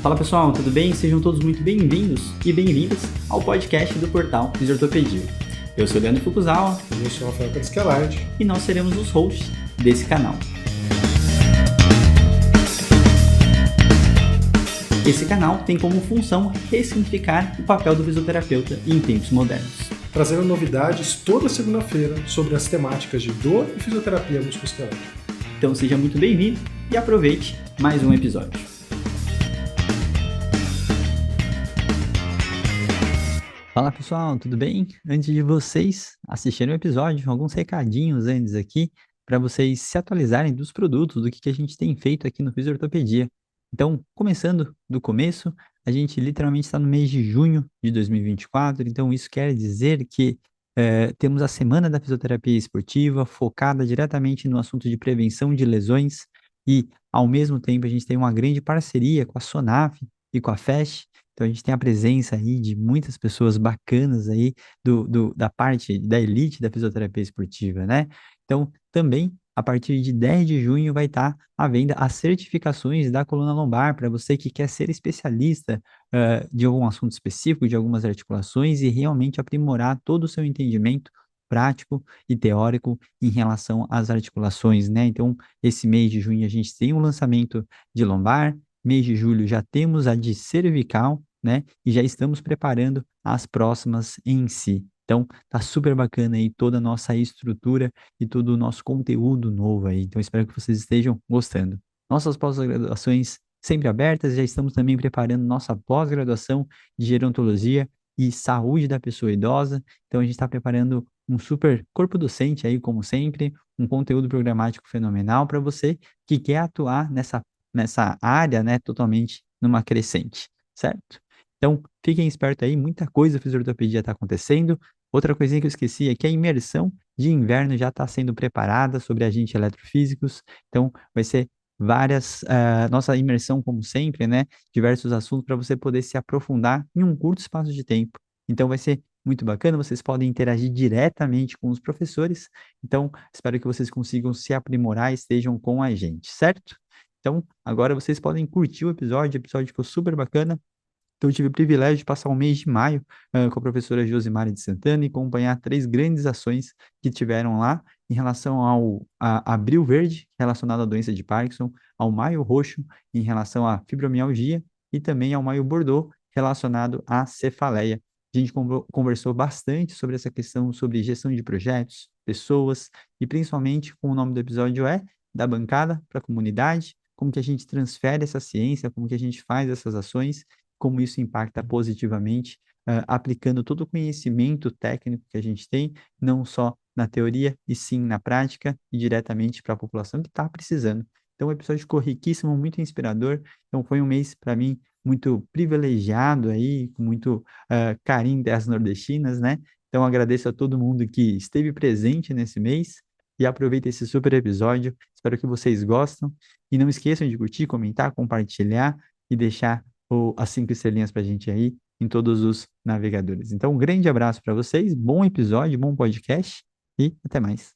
Fala pessoal, tudo bem? Sejam todos muito bem-vindos e bem-vindas ao podcast do portal Fisiortopedia. Eu sou o Leandro Fukuzawa E eu sou o Rafael Cariscalard. e nós seremos os hosts desse canal. Esse canal tem como função ressignificar o papel do fisioterapeuta em tempos modernos. Trazendo novidades toda segunda-feira sobre as temáticas de dor e fisioterapia musculoesquelética. Então seja muito bem-vindo e aproveite mais um episódio. Fala pessoal, tudo bem? Antes de vocês assistirem o episódio, alguns recadinhos antes aqui para vocês se atualizarem dos produtos, do que a gente tem feito aqui no Fisiortopedia. Então, começando do começo, a gente literalmente está no mês de junho de 2024, então isso quer dizer que temos a Semana da Fisioterapia Esportiva, focada diretamente no assunto de prevenção de lesões e, ao mesmo tempo, a gente tem uma grande parceria com a SONAF e com a FEST. Então, a gente tem a presença aí de muitas pessoas bacanas aí da parte da elite da fisioterapia esportiva, né? Então, também, a partir de 10 de junho, vai estar à venda as certificações da coluna lombar para você que quer ser especialista de algum assunto específico, de algumas articulações e realmente aprimorar todo o seu entendimento prático e teórico em relação às articulações, né? Então, esse mês de junho a gente tem um lançamento de lombar, mês de julho já temos a de cervical, né? E já estamos preparando as próximas em si. Então, tá super bacana aí toda a nossa estrutura e todo o nosso conteúdo novo aí. Então, espero que vocês estejam gostando. Nossas pós-graduações sempre abertas, já estamos também preparando nossa pós-graduação de gerontologia e saúde da pessoa idosa. Então, a gente está preparando um super corpo docente aí, como sempre, um conteúdo programático fenomenal para você que quer atuar nessa área, né, totalmente numa crescente, certo? Então, fiquem espertos aí, muita coisa a fisioterapia está acontecendo. Outra coisinha que eu esqueci é que a imersão de inverno já está sendo preparada sobre agentes eletrofísicos. Então, vai ser nossa imersão, como sempre, né? Diversos assuntos para você poder se aprofundar em um curto espaço de tempo. Então, vai ser muito bacana, vocês podem interagir diretamente com os professores. Então, espero que vocês consigam se aprimorar e estejam com a gente, certo? Então, agora vocês podem curtir o episódio ficou super bacana. Então, eu tive o privilégio de passar o mês de maio com a professora Josimari de Santana e acompanhar 3 grandes ações que tiveram lá em relação ao Abril Verde, relacionado à doença de Parkinson, ao Maio Roxo, em relação à fibromialgia, e também ao Maio Bordeaux, relacionado à cefaleia. A gente conversou bastante sobre essa questão, sobre gestão de projetos, pessoas, e principalmente, como o nome do episódio é, da bancada para a comunidade, como que a gente transfere essa ciência, como que a gente faz essas ações, como isso impacta positivamente, aplicando todo o conhecimento técnico que a gente tem, não só na teoria, e sim na prática e diretamente para a população que está precisando. Então, o episódio ficou riquíssimo, muito inspirador. Então, foi um mês, para mim, muito privilegiado aí, com muito carinho das nordestinas, né? Então, agradeço a todo mundo que esteve presente nesse mês e aproveita esse super episódio. Espero que vocês gostem. E não esqueçam de curtir, comentar, compartilhar e deixar as 5 estrelinhas para a gente aí em todos os navegadores. Então, um grande abraço para vocês, bom episódio, bom podcast e até mais.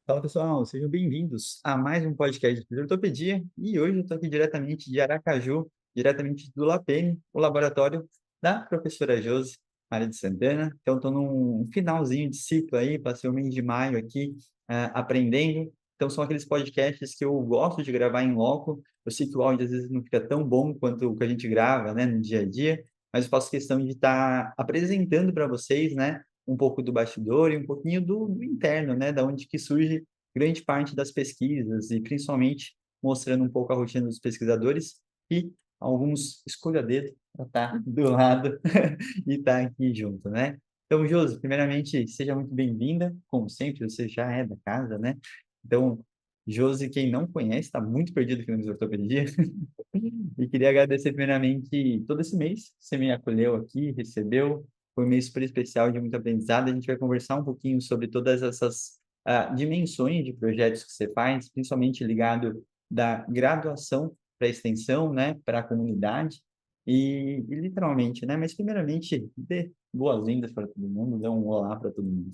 Fala pessoal, sejam bem-vindos a mais um podcast de Fisioterapia e hoje eu estou aqui diretamente de Aracaju, diretamente do LAPEN, o laboratório da professora Josi Maria de Santana. Então, estou num finalzinho de ciclo aí, passei o mês de maio aqui aprendendo. Então, são aqueles podcasts que eu gosto de gravar em loco. Eu sei que o áudio às vezes não fica tão bom quanto o que a gente grava, né, no dia a dia, mas eu faço questão de estar apresentando para vocês, né, um pouco do bastidor e um pouquinho do interno, né, da onde que surge grande parte das pesquisas e principalmente mostrando um pouco a rotina dos pesquisadores e alguns escolha dedo para estar do lado e estar aqui junto, né? Então, Josi, primeiramente, seja muito bem-vinda, como sempre, você já é da casa, né? Então, Josi, quem não conhece, está muito perdido aqui no Ortopedia. E queria agradecer primeiramente todo esse mês que você me acolheu aqui, recebeu. Foi um mês super especial de muito aprendizado. A gente vai conversar um pouquinho sobre todas essas dimensões de projetos que você faz, principalmente ligado da graduação para a extensão, né, para a comunidade. E literalmente, né? Mas primeiramente, dê boas-vindas para todo mundo, dê um olá para todo mundo.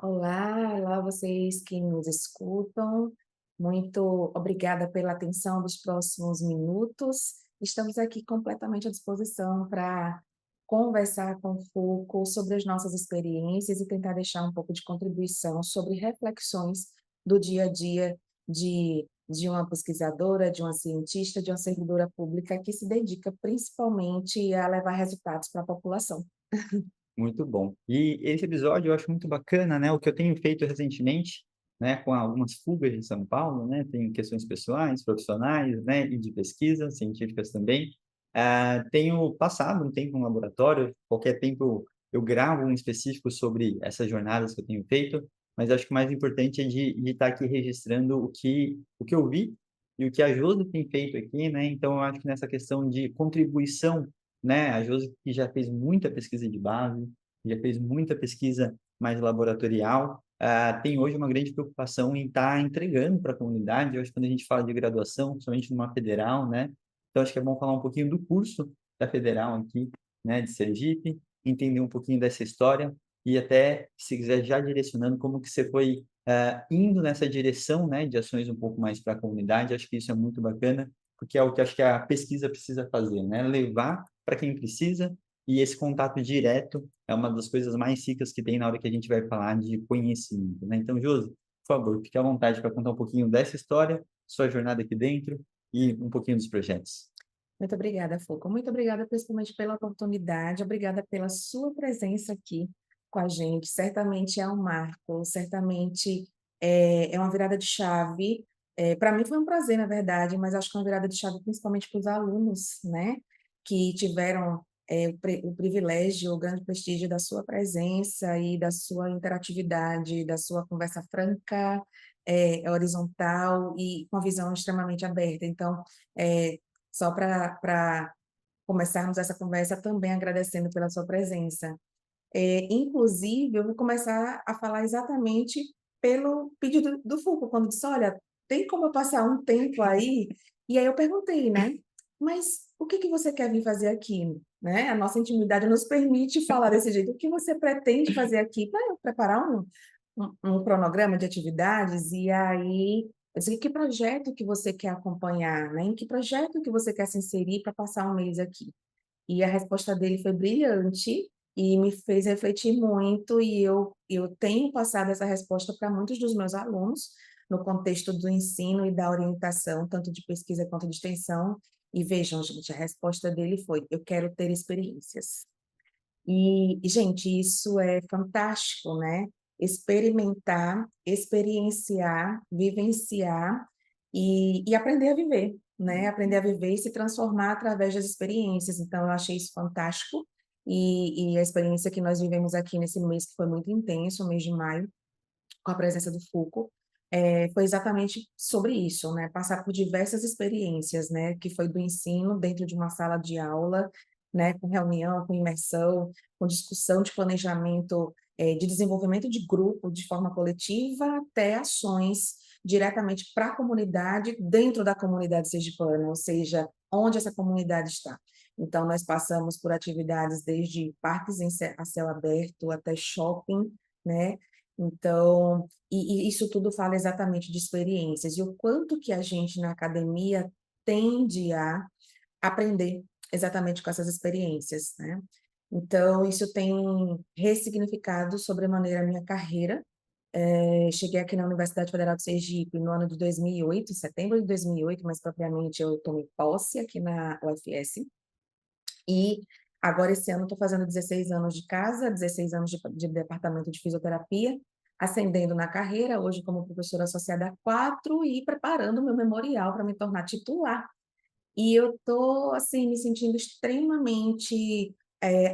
Olá, olá vocês que nos escutam. Muito obrigada pela atenção dos próximos minutos. Estamos aqui completamente à disposição para conversar com o Foucault sobre as nossas experiências e tentar deixar um pouco de contribuição sobre reflexões do dia a dia de uma pesquisadora, de uma cientista, de uma servidora pública que se dedica principalmente a levar resultados para a população. Muito bom. E esse episódio eu acho muito bacana, né? O que eu tenho feito recentemente, né, com algumas fugas de São Paulo, né? Tem questões pessoais, profissionais, né, e de pesquisa, científicas também. Tenho passado um tempo no laboratório, qualquer tempo eu gravo um específico sobre essas jornadas que eu tenho feito, mas acho que o mais importante é de estar aqui registrando o que eu vi e o que a Josi tem feito aqui, né? Então, eu acho que nessa questão de contribuição, né? A Josi que já fez muita pesquisa de base, já fez muita pesquisa mais laboratorial, tem hoje uma grande preocupação em estar entregando para a comunidade. Eu acho que quando a gente fala de graduação, principalmente numa federal, né? Então, acho que é bom falar um pouquinho do curso da federal aqui, né, de Sergipe, entender um pouquinho dessa história e até, se quiser, já direcionando como que você foi indo nessa direção, né, de ações um pouco mais para a comunidade. Acho que isso é muito bacana, porque é o que acho que a pesquisa precisa fazer, né? Levar para quem precisa, e esse contato direto é uma das coisas mais ricas que tem na hora que a gente vai falar de conhecimento, né? Então, Josi, por favor, fique à vontade para contar um pouquinho dessa história, sua jornada aqui dentro e um pouquinho dos projetos. Muito obrigada, Foucault. Muito obrigada principalmente pela oportunidade, obrigada pela sua presença aqui com a gente. Certamente é um marco, certamente é uma virada de chave. Para mim foi um prazer, na verdade, mas acho que é uma virada de chave principalmente para os alunos, né, que tiveram o privilégio, o grande prestígio da sua presença e da sua interatividade, da sua conversa franca, horizontal e com a visão extremamente aberta. Então, só para começarmos essa conversa também agradecendo pela sua presença. Inclusive, eu vou começar a falar exatamente pelo pedido do Foucault, quando disse, olha, tem como eu passar um tempo aí? E aí eu perguntei, né, mas o que que você quer vir fazer aqui? Né? A nossa intimidade nos permite falar desse jeito. O que você pretende fazer aqui? Para eu preparar um cronograma de atividades, e aí eu disse, que projeto que você quer acompanhar, né? Em que projeto que você quer se inserir para passar um mês aqui? E a resposta dele foi brilhante e me fez refletir muito, e eu tenho passado essa resposta para muitos dos meus alunos, no contexto do ensino e da orientação, tanto de pesquisa quanto de extensão. E vejam, gente, a resposta dele foi: eu quero ter experiências. Gente, isso é fantástico, né? Experimentar, experienciar, vivenciar e aprender a viver, né? Aprender a viver e se transformar através das experiências. Então, eu achei isso fantástico. E a experiência que nós vivemos aqui nesse mês, que foi muito intenso, o mês de maio, com a presença do Foucault, foi exatamente sobre isso, né? Passar por diversas experiências, né? Que foi do ensino dentro de uma sala de aula, né? Com reunião, com imersão, com discussão de planejamento, de desenvolvimento de grupo de forma coletiva, até ações diretamente para a comunidade, dentro da comunidade sergipana, ou seja, onde essa comunidade está. Então, nós passamos por atividades desde parques a céu aberto até shopping, né? Então, isso tudo fala exatamente de experiências e o quanto que a gente na academia tende a aprender exatamente com essas experiências, né? Então, isso tem ressignificado sobremaneira a minha carreira. Cheguei aqui na Universidade Federal de Sergipe no ano de 2008, em setembro de 2008, mais propriamente eu tomei posse aqui na UFS, e agora esse ano estou fazendo 16 anos de casa, 16 anos de departamento de fisioterapia, ascendendo na carreira, hoje como professora associada há 4 e preparando o meu memorial para me tornar titular. E eu estou, assim, me sentindo extremamente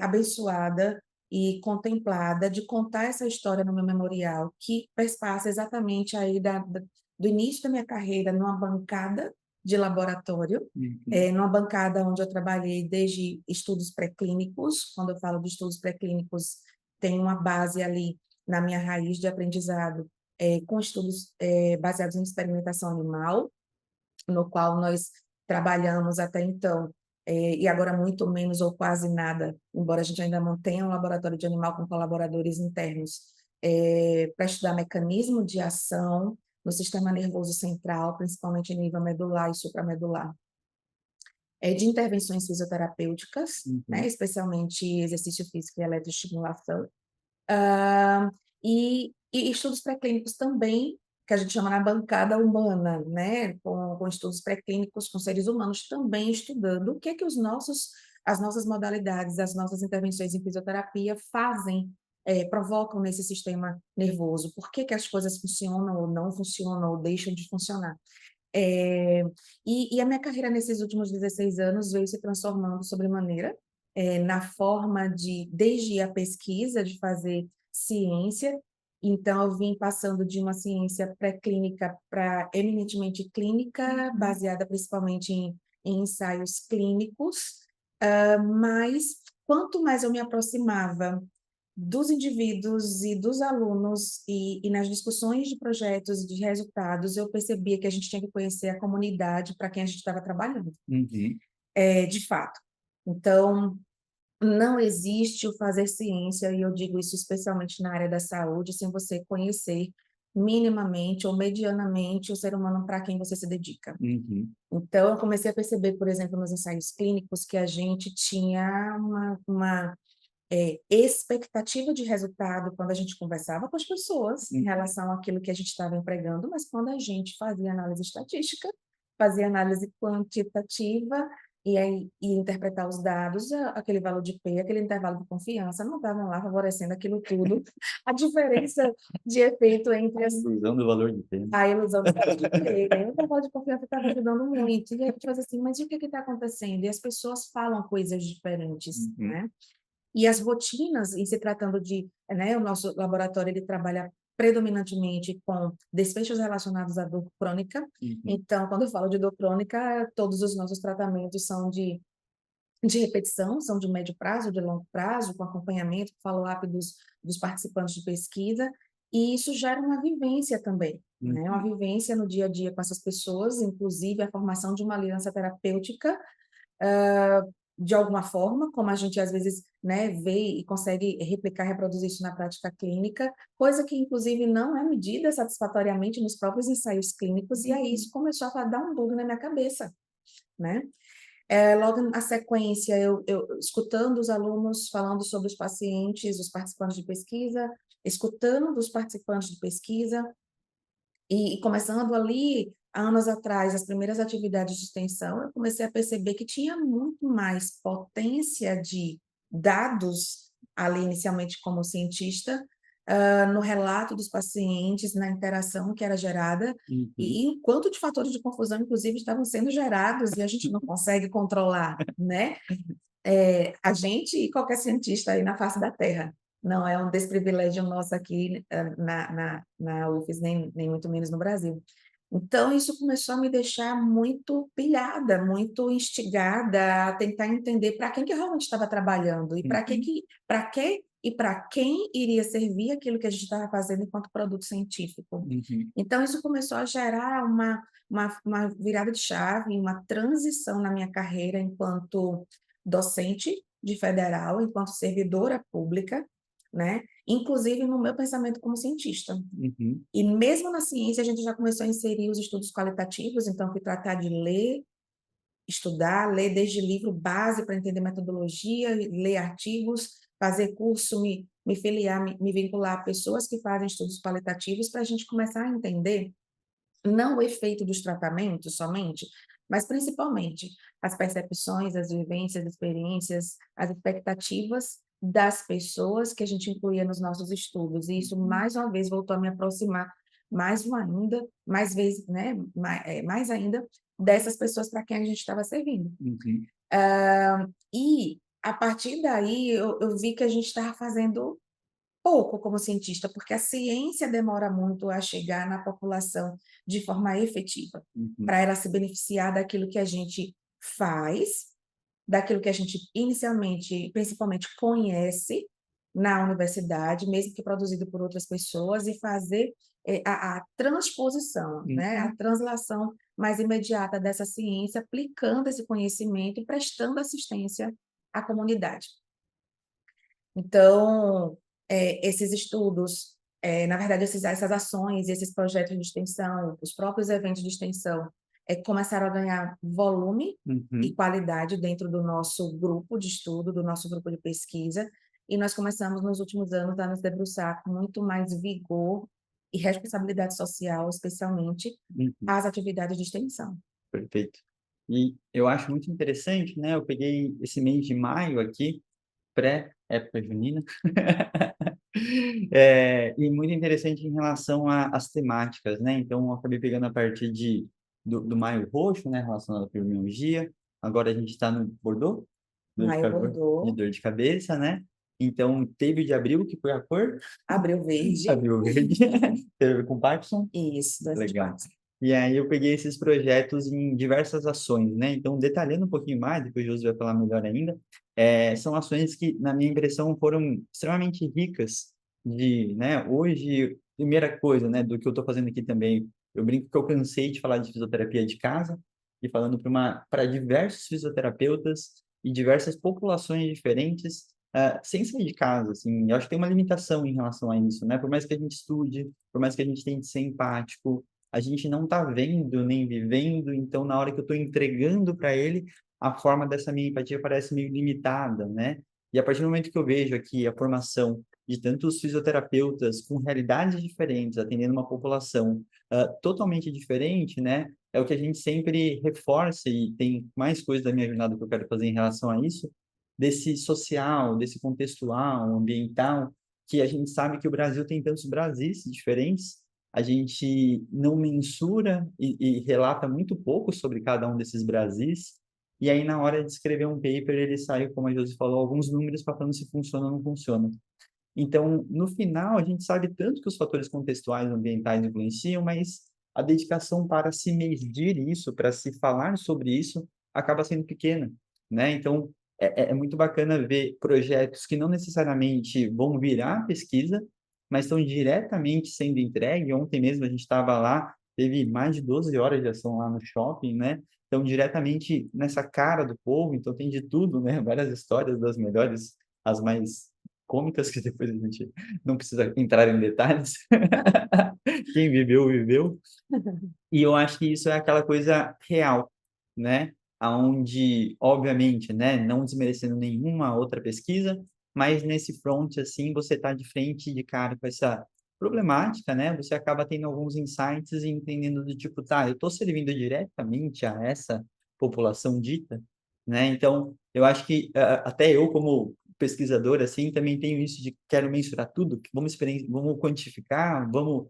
abençoada e contemplada de contar essa história no meu memorial, que perpassa exatamente aí do início da minha carreira numa bancada de laboratório, numa bancada onde eu trabalhei desde estudos pré-clínicos. Quando eu falo de estudos pré-clínicos, tem uma base ali na minha raiz de aprendizado, com estudos baseados em experimentação animal, no qual nós trabalhamos até então, e agora muito menos ou quase nada, embora a gente ainda mantenha um laboratório de animal com colaboradores internos, para estudar mecanismo de ação no sistema nervoso central, principalmente em nível medular e supramedular. de intervenções fisioterapêuticas, né, Uhum. especialmente exercício físico e eletroestimulação, ah, e estudos pré-clínicos também, que a gente chama na bancada humana, né, com estudos pré-clínicos com seres humanos também estudando o que é que as nossas modalidades, as nossas intervenções em fisioterapia fazem, provocam nesse sistema nervoso, por que que as coisas funcionam ou não funcionam ou deixam de funcionar. Eh, e a minha carreira nesses últimos 16 anos veio se transformando sobremaneira, na forma de desde a pesquisa, de fazer ciência, então eu vim passando de uma ciência pré-clínica para eminentemente clínica, baseada principalmente em ensaios clínicos, mas quanto mais eu me aproximava dos indivíduos e dos alunos e nas discussões de projetos, de resultados, eu percebia que a gente tinha que conhecer a comunidade para quem a gente estava trabalhando, Uhum. de fato. Então, não existe o fazer ciência, e eu digo isso especialmente na área da saúde, sem você conhecer minimamente ou medianamente o ser humano para quem você se dedica. Uhum. Então, eu comecei a perceber, por exemplo, nos ensaios clínicos, que a gente tinha uma expectativa de resultado quando a gente conversava com as pessoas em Hum. relação àquilo que a gente estava empregando, mas quando a gente fazia análise estatística, fazia análise quantitativa e aí ia interpretar os dados, aquele valor de P, aquele intervalo de confiança, não estavam lá favorecendo aquilo tudo. A diferença de efeito entre A ilusão do valor de pena. a ilusão do valor de P, né, o intervalo de confiança estava ajudando muito, e aí a gente faz assim, mas e o que está acontecendo? E as pessoas falam coisas diferentes, Uhum. né? E as rotinas, em se tratando de, né, o nosso laboratório ele trabalha predominantemente com desfechos relacionados à dor crônica. Uhum. Então, quando eu falo de dor crônica, todos os nossos tratamentos são de repetição, são de médio prazo, de longo prazo, com acompanhamento, follow-up dos participantes de pesquisa, e isso gera uma vivência também, né? Uma Uhum. vivência no dia a dia com essas pessoas, inclusive a formação de uma aliança terapêutica, de alguma forma, como a gente às vezes, né, vê e consegue replicar, reproduzir isso na prática clínica, coisa que inclusive não é medida satisfatoriamente nos próprios ensaios clínicos, e aí isso começou a dar um bug na minha cabeça, né? Logo na sequência, eu escutando os alunos falando sobre os pacientes, os participantes de pesquisa, escutando dos participantes de pesquisa, e começando ali, há anos atrás, as primeiras atividades de extensão, eu comecei a perceber que tinha muito mais potência de dados, ali inicialmente como cientista, no relato dos pacientes, na interação que era gerada, Uhum. e o quanto de fatores de confusão, inclusive, estavam sendo gerados e a gente não consegue controlar, né? A gente e qualquer cientista aí na face da Terra. Não é um desprivilégio nosso aqui, na UFES, nem muito menos no Brasil. Então isso começou a me deixar muito pilhada, muito instigada a tentar entender para quem que eu realmente estava trabalhando e Uhum. para que e para quem iria servir aquilo que a gente estava fazendo enquanto produto científico. Uhum. Então isso começou a gerar uma virada de chave, uma transição na minha carreira enquanto docente de federal, enquanto servidora pública, né, inclusive no meu pensamento como cientista. Uhum. E mesmo na ciência a gente já começou a inserir os estudos qualitativos, então fui tratar de ler, estudar, ler desde livro base para entender metodologia, ler artigos, fazer curso, me filiar, me vincular a pessoas que fazem estudos qualitativos para a gente começar a entender não o efeito dos tratamentos somente, mas principalmente as percepções, as vivências, as experiências, as expectativas das pessoas que a gente incluía nos nossos estudos. E isso, mais uma vez, voltou a me aproximar mais um ainda, mais vezes, né, mais ainda, dessas pessoas para quem a gente estava servindo. Uhum. E, a partir daí, eu vi que a gente estava fazendo pouco como cientista, porque a ciência demora muito a chegar na população de forma efetiva, Uhum. para ela se beneficiar daquilo que a gente faz, daquilo que a gente inicialmente, principalmente, conhece na universidade, mesmo que produzido por outras pessoas, e fazer a transposição, né, a Uhum. translação mais imediata dessa ciência, aplicando esse conhecimento e prestando assistência à comunidade. Então, esses estudos, na verdade, essas ações, esses projetos de extensão, os próprios eventos de extensão, começaram a ganhar volume e Uhum. qualidade dentro do nosso grupo de estudo, do nosso grupo de pesquisa, e nós começamos nos últimos anos a nos debruçar com muito mais vigor e responsabilidade social, especialmente Uhum. as atividades de extensão. Perfeito. E eu acho muito interessante, né? Eu peguei esse mês de maio aqui, pré-época junina, e muito interessante em relação às temáticas, né? Então, eu acabei pegando a partir do Maio Roxo, né? Relacionado à fibromialgia. Agora a gente está no Bordeaux, Maio de Bordeaux, dor de cabeça, né? Então, teve o de abril, que foi a cor, Abril Verde, abril verde, teve a ver com Parkinson. e isso, doença de Legal. Parkinson. E aí eu peguei esses projetos em diversas ações, né? Então, detalhando um pouquinho mais, depois o Josi vai falar melhor ainda, são ações que, na minha impressão, foram extremamente ricas né? Hoje, primeira coisa, né, do que eu estou fazendo aqui também, eu brinco que eu cansei de falar de fisioterapia de casa e falando para diversos fisioterapeutas e diversas populações diferentes, sem sair de casa, assim. Eu acho que tem uma limitação em relação a isso, né? Por mais que a gente estude, por mais que a gente tente ser empático, a gente não está vendo nem vivendo, então na hora que eu estou entregando para ele, a forma dessa minha empatia parece meio limitada, né? E a partir do momento que eu vejo aqui a formação de tantos fisioterapeutas com realidades diferentes, atendendo uma população totalmente diferente, né? É o que a gente sempre reforça e tem mais coisas da minha jornada que eu quero fazer em relação a isso, desse social, desse contextual, ambiental, que a gente sabe que o Brasil tem tantos Brasis diferentes, a gente não mensura e relata muito pouco sobre cada um desses Brasis, e aí na hora de escrever um paper ele sai, como a Josi falou, alguns números para falando se funciona ou não funciona. Então, no final, a gente sabe tanto que os fatores contextuais ambientais influenciam, mas a dedicação para se medir isso, para se falar sobre isso, acaba sendo pequena, né? Então, é muito bacana ver projetos que não necessariamente vão virar pesquisa, mas estão diretamente sendo entregue. Ontem mesmo a gente estava lá, teve mais de 12 horas de ação lá no shopping, né? Então, diretamente nessa cara do povo, então tem de tudo, né? Várias histórias das melhores, as mais cômicas, que depois a gente não precisa entrar em detalhes. Quem viveu, viveu. E eu acho que isso é aquela coisa real, né? Aonde, obviamente, né, não desmerecendo nenhuma outra pesquisa, mas nesse front, assim, você está de frente de cara com essa problemática, né? Você acaba tendo alguns insights e entendendo do tipo, tá, eu estou servindo diretamente a essa população dita, né? Então, eu acho que até eu, como pesquisador, assim, também tenho isso de quero mensurar tudo, vamos quantificar, vamos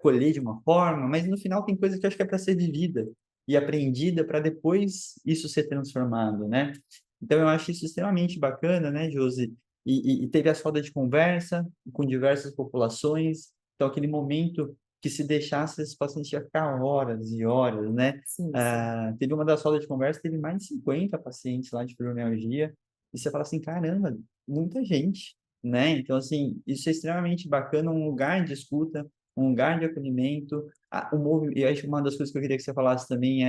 colher de uma forma, mas no final tem coisa que eu acho que é para ser vivida e aprendida para depois isso ser transformado, né? Então eu acho isso extremamente bacana, né, Josi? E teve as rodas de conversa com diversas populações, então aquele momento que se deixasse esse paciente ia ficar horas e horas, né? Sim, sim. Teve uma das rodas de conversa, teve mais de 50 pacientes lá de fibromialgia, e você fala assim, caramba, muita gente, né? Então, assim, isso é extremamente bacana, um lugar de escuta, um lugar de acolhimento. E acho que uma das coisas que eu queria que você falasse também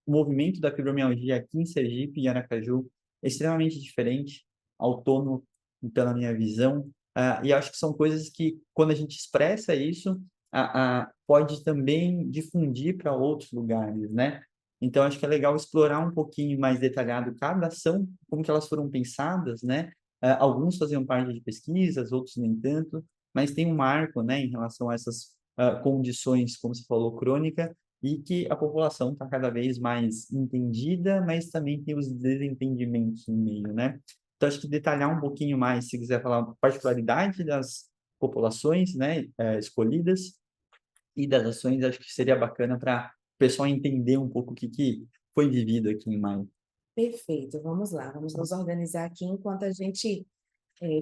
o movimento da fibromialgia aqui em Sergipe e Aracaju é extremamente diferente, autônomo pela minha visão. E acho que são coisas que, quando a gente expressa isso, pode também difundir para outros lugares, né? Então, acho que é legal explorar um pouquinho mais detalhado cada ação, como que elas foram pensadas, né? Alguns faziam parte de pesquisas, outros nem tanto, mas tem um marco, né, em relação a essas condições, como você falou, crônica, e que a população está cada vez mais entendida, mas também tem os desentendimentos no meio, né? Então, acho que detalhar um pouquinho mais, se quiser falar a particularidade das populações, né, escolhidas e das ações, acho que seria bacana para o pessoal entender um pouco o que foi vivido aqui em maio. Perfeito, vamos lá, vamos nos organizar aqui enquanto a gente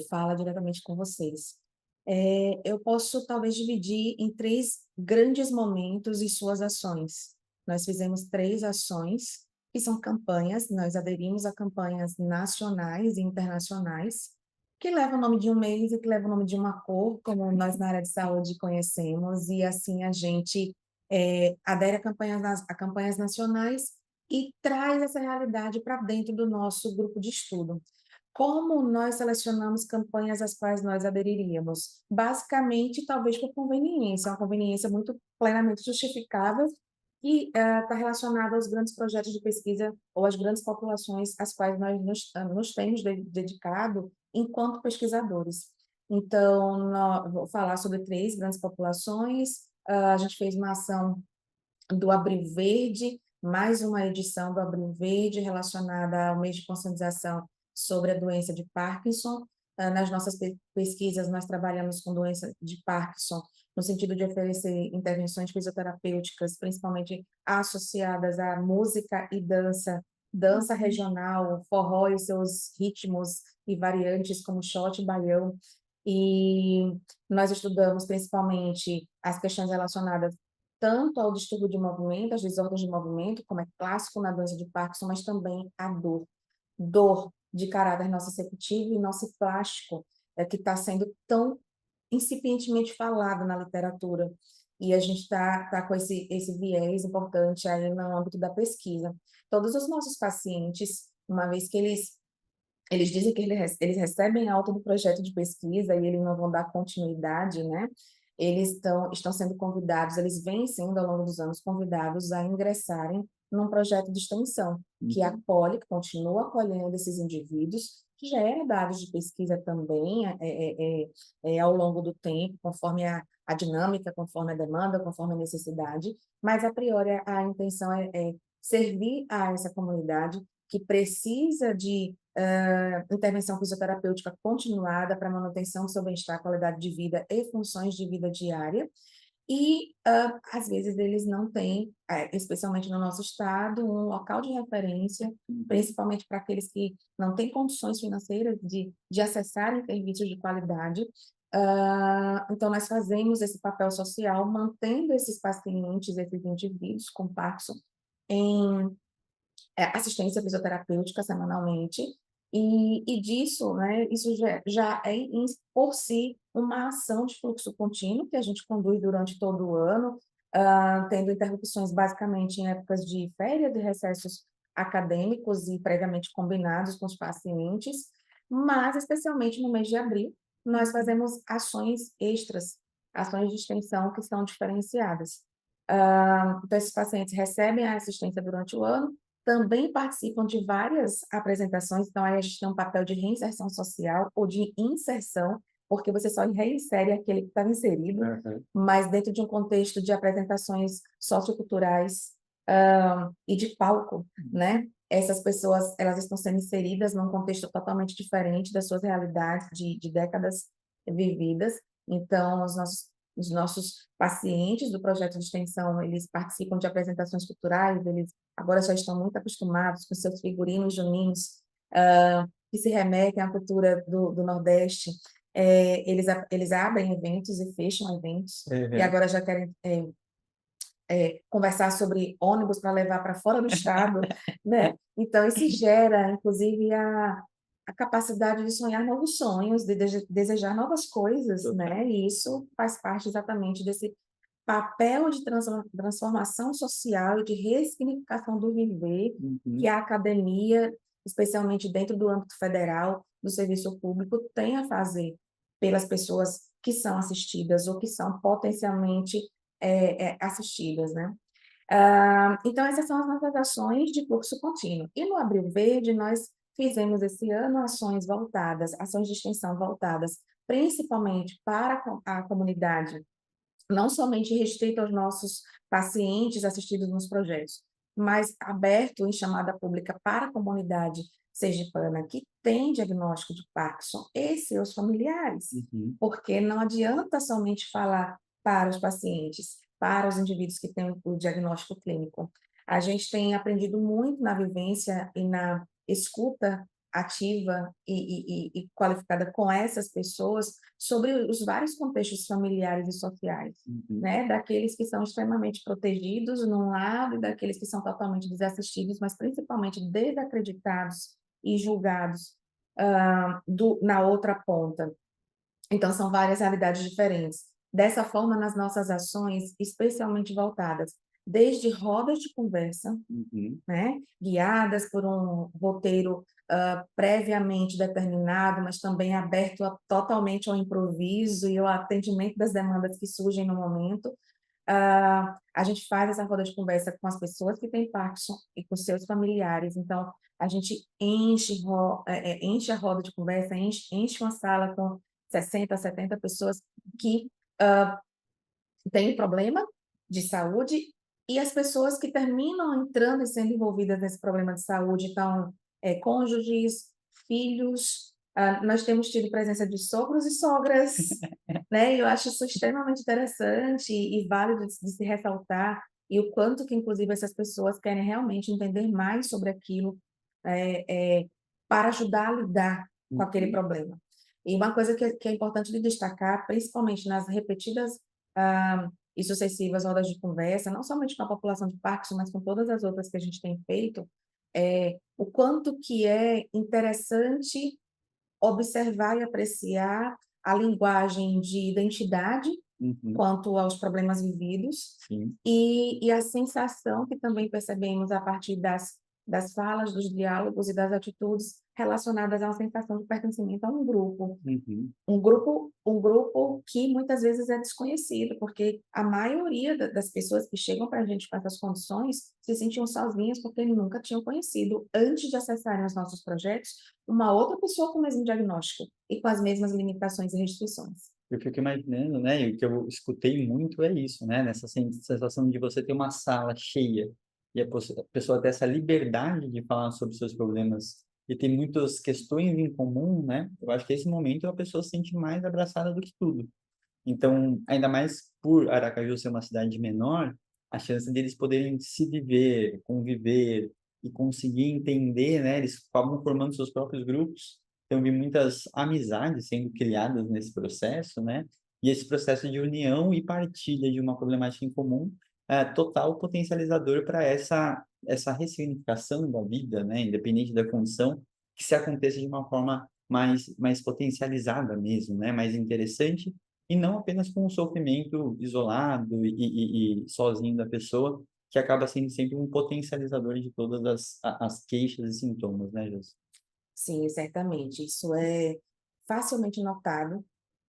fala diretamente com vocês. Eu posso talvez dividir em três grandes momentos e suas ações. Nós fizemos três ações, que são campanhas, nós aderimos a campanhas nacionais e internacionais, que levam o nome de um mês e que levam o nome de uma cor, como nós na área de saúde conhecemos, e assim a gente adere a campanhas nacionais e traz essa realidade para dentro do nosso grupo de estudo. Como nós selecionamos campanhas às quais nós aderiríamos? Basicamente, talvez por conveniência, uma conveniência muito plenamente justificável que está relacionado aos grandes projetos de pesquisa ou às grandes populações às quais nós nos temos dedicado enquanto pesquisadores. Então, vou falar sobre 3 grandes populações. A gente fez uma ação do Abril Verde, mais uma edição do Abril Verde relacionada ao mês de conscientização sobre a doença de Parkinson. Nas nossas pesquisas, nós trabalhamos com doença de Parkinson no sentido de oferecer intervenções fisioterapêuticas, principalmente associadas à música e dança regional, forró e seus ritmos e variantes como shot e baião. E nós estudamos principalmente as questões relacionadas tanto ao distúrbio de movimento, às desordens de movimento, como é clássico na doença de Parkinson, mas também a dor. Dor de caráter nociceptivo e nociplástico, que está sendo tão incipientemente falado na literatura. E a gente está com esse viés importante aí no âmbito da pesquisa. Todos os nossos pacientes, uma vez que eles dizem que eles recebem alta do projeto de pesquisa e eles não vão dar continuidade, né? Eles estão sendo convidados, eles vêm sendo, ao longo dos anos, convidados a ingressarem num projeto de extensão, que acolhe, que continua acolhendo esses indivíduos, que gera dados de pesquisa também ao longo do tempo, conforme a dinâmica, conforme a demanda, conforme a necessidade, mas, a priori, a intenção é servir a essa comunidade que precisa de intervenção fisioterapêutica continuada para manutenção do seu bem-estar, qualidade de vida e funções de vida diária. E, às vezes, eles não têm, especialmente no nosso estado, um local de referência, principalmente para aqueles que não têm condições financeiras de acessarem serviços de qualidade. Então, nós fazemos esse papel social, mantendo esses pacientes, esses indivíduos com Parkinson, em assistência fisioterapêutica semanalmente, e disso, né, isso já é por si uma ação de fluxo contínuo que a gente conduz durante todo o ano, tendo interrupções basicamente em épocas de férias e recessos acadêmicos e previamente combinados com os pacientes, mas especialmente no mês de abril, nós fazemos ações extras, ações de extensão que são diferenciadas. Então, esses pacientes recebem a assistência durante o ano, também participam de várias apresentações, então aí a gente tem um papel de reinserção social ou de inserção, porque você só reinsere aquele que estava inserido, mas dentro de um contexto de apresentações socioculturais, e de palco, né? Essas pessoas, elas estão sendo inseridas num contexto totalmente diferente das suas realidades de décadas vividas, então os nossos pacientes do projeto de extensão, eles participam de apresentações culturais, eles agora já estão muito acostumados com seus figurinos juninos, que se remetem à cultura do Nordeste. Eles abrem eventos e fecham eventos, e agora já querem conversar sobre ônibus para levar para fora do estado, né? Então, isso gera, inclusive, a capacidade de sonhar novos sonhos, de desejar novas coisas, né? E isso faz parte exatamente desse papel de transformação social e de ressignificação do viver que a academia, especialmente dentro do âmbito federal, do serviço público, tem a fazer pelas pessoas que são assistidas ou que são potencialmente assistidas, né? Então, essas são as nossas ações de fluxo contínuo. E no Abril Verde, nós fizemos esse ano ações de extensão voltadas principalmente para a comunidade, não somente restrito aos nossos pacientes assistidos nos projetos, mas aberto em chamada pública para a comunidade sergipana que tem diagnóstico de Parkinson e seus familiares, porque não adianta somente falar para os pacientes, para os indivíduos que têm o diagnóstico clínico. A gente tem aprendido muito na vivência e na escuta ativa e qualificada com essas pessoas sobre os vários contextos familiares e sociais, né? Daqueles que são extremamente protegidos num lado e daqueles que são totalmente desassistidos, mas principalmente desacreditados e julgados na outra ponta. Então, são várias realidades diferentes. Dessa forma, nas nossas ações, especialmente voltadas desde rodas de conversa, né, guiadas por um roteiro previamente determinado, mas também aberto totalmente ao improviso e ao atendimento das demandas que surgem no momento, A gente faz essa roda de conversa com as pessoas que têm Parkinson e com seus familiares. Então, a gente enche a roda de conversa, enche uma sala com 60, 70 pessoas que têm problema de saúde, e as pessoas que terminam entrando e sendo envolvidas nesse problema de saúde, então, cônjuges, filhos, nós temos tido presença de sogros e sogras, né? E eu acho isso extremamente interessante e válido de se ressaltar, e o quanto que, inclusive, essas pessoas querem realmente entender mais sobre aquilo, eh para ajudar a lidar com aquele Uhum. problema. E uma coisa que é importante de destacar, principalmente nas repetidas, e sucessivas rodas de conversa, não somente com a população de Parkinson, mas com todas as outras que a gente tem feito, o quanto que é interessante observar e apreciar a linguagem de identidade Uhum. quanto aos problemas vividos, Sim. e a sensação que também percebemos a partir das falas, dos diálogos e das atitudes relacionadas a uma sensação de pertencimento a um grupo. Uhum. Um grupo que muitas vezes é desconhecido, porque a maioria das pessoas que chegam para a gente com essas condições se sentiam sozinhas, porque nunca tinham conhecido, antes de acessarem os nossos projetos, uma outra pessoa com o mesmo diagnóstico e com as mesmas limitações e restrições. Eu fico imaginando, né, e o que eu escutei muito é isso, né, nessa sensação de você ter uma sala cheia e a pessoa ter essa liberdade de falar sobre seus problemas e ter muitas questões em comum, né, eu acho que esse momento a pessoa se sente mais abraçada do que tudo. Então, ainda mais por Aracaju ser uma cidade menor, a chance deles poderem se viver, conviver e conseguir entender, né? Eles acabam formando seus próprios grupos. Então, eu vi muitas amizades sendo criadas nesse processo, né? E esse processo de união e partilha de uma problemática em comum é total potencializador para essa ressignificação da vida, né? Independente da condição, que se aconteça de uma forma mais potencializada mesmo, né? Mais interessante e não apenas com o sofrimento isolado e sozinho da pessoa, que acaba sendo sempre um potencializador de todas as queixas e sintomas, né, Josi? Sim, certamente. Isso é facilmente notado,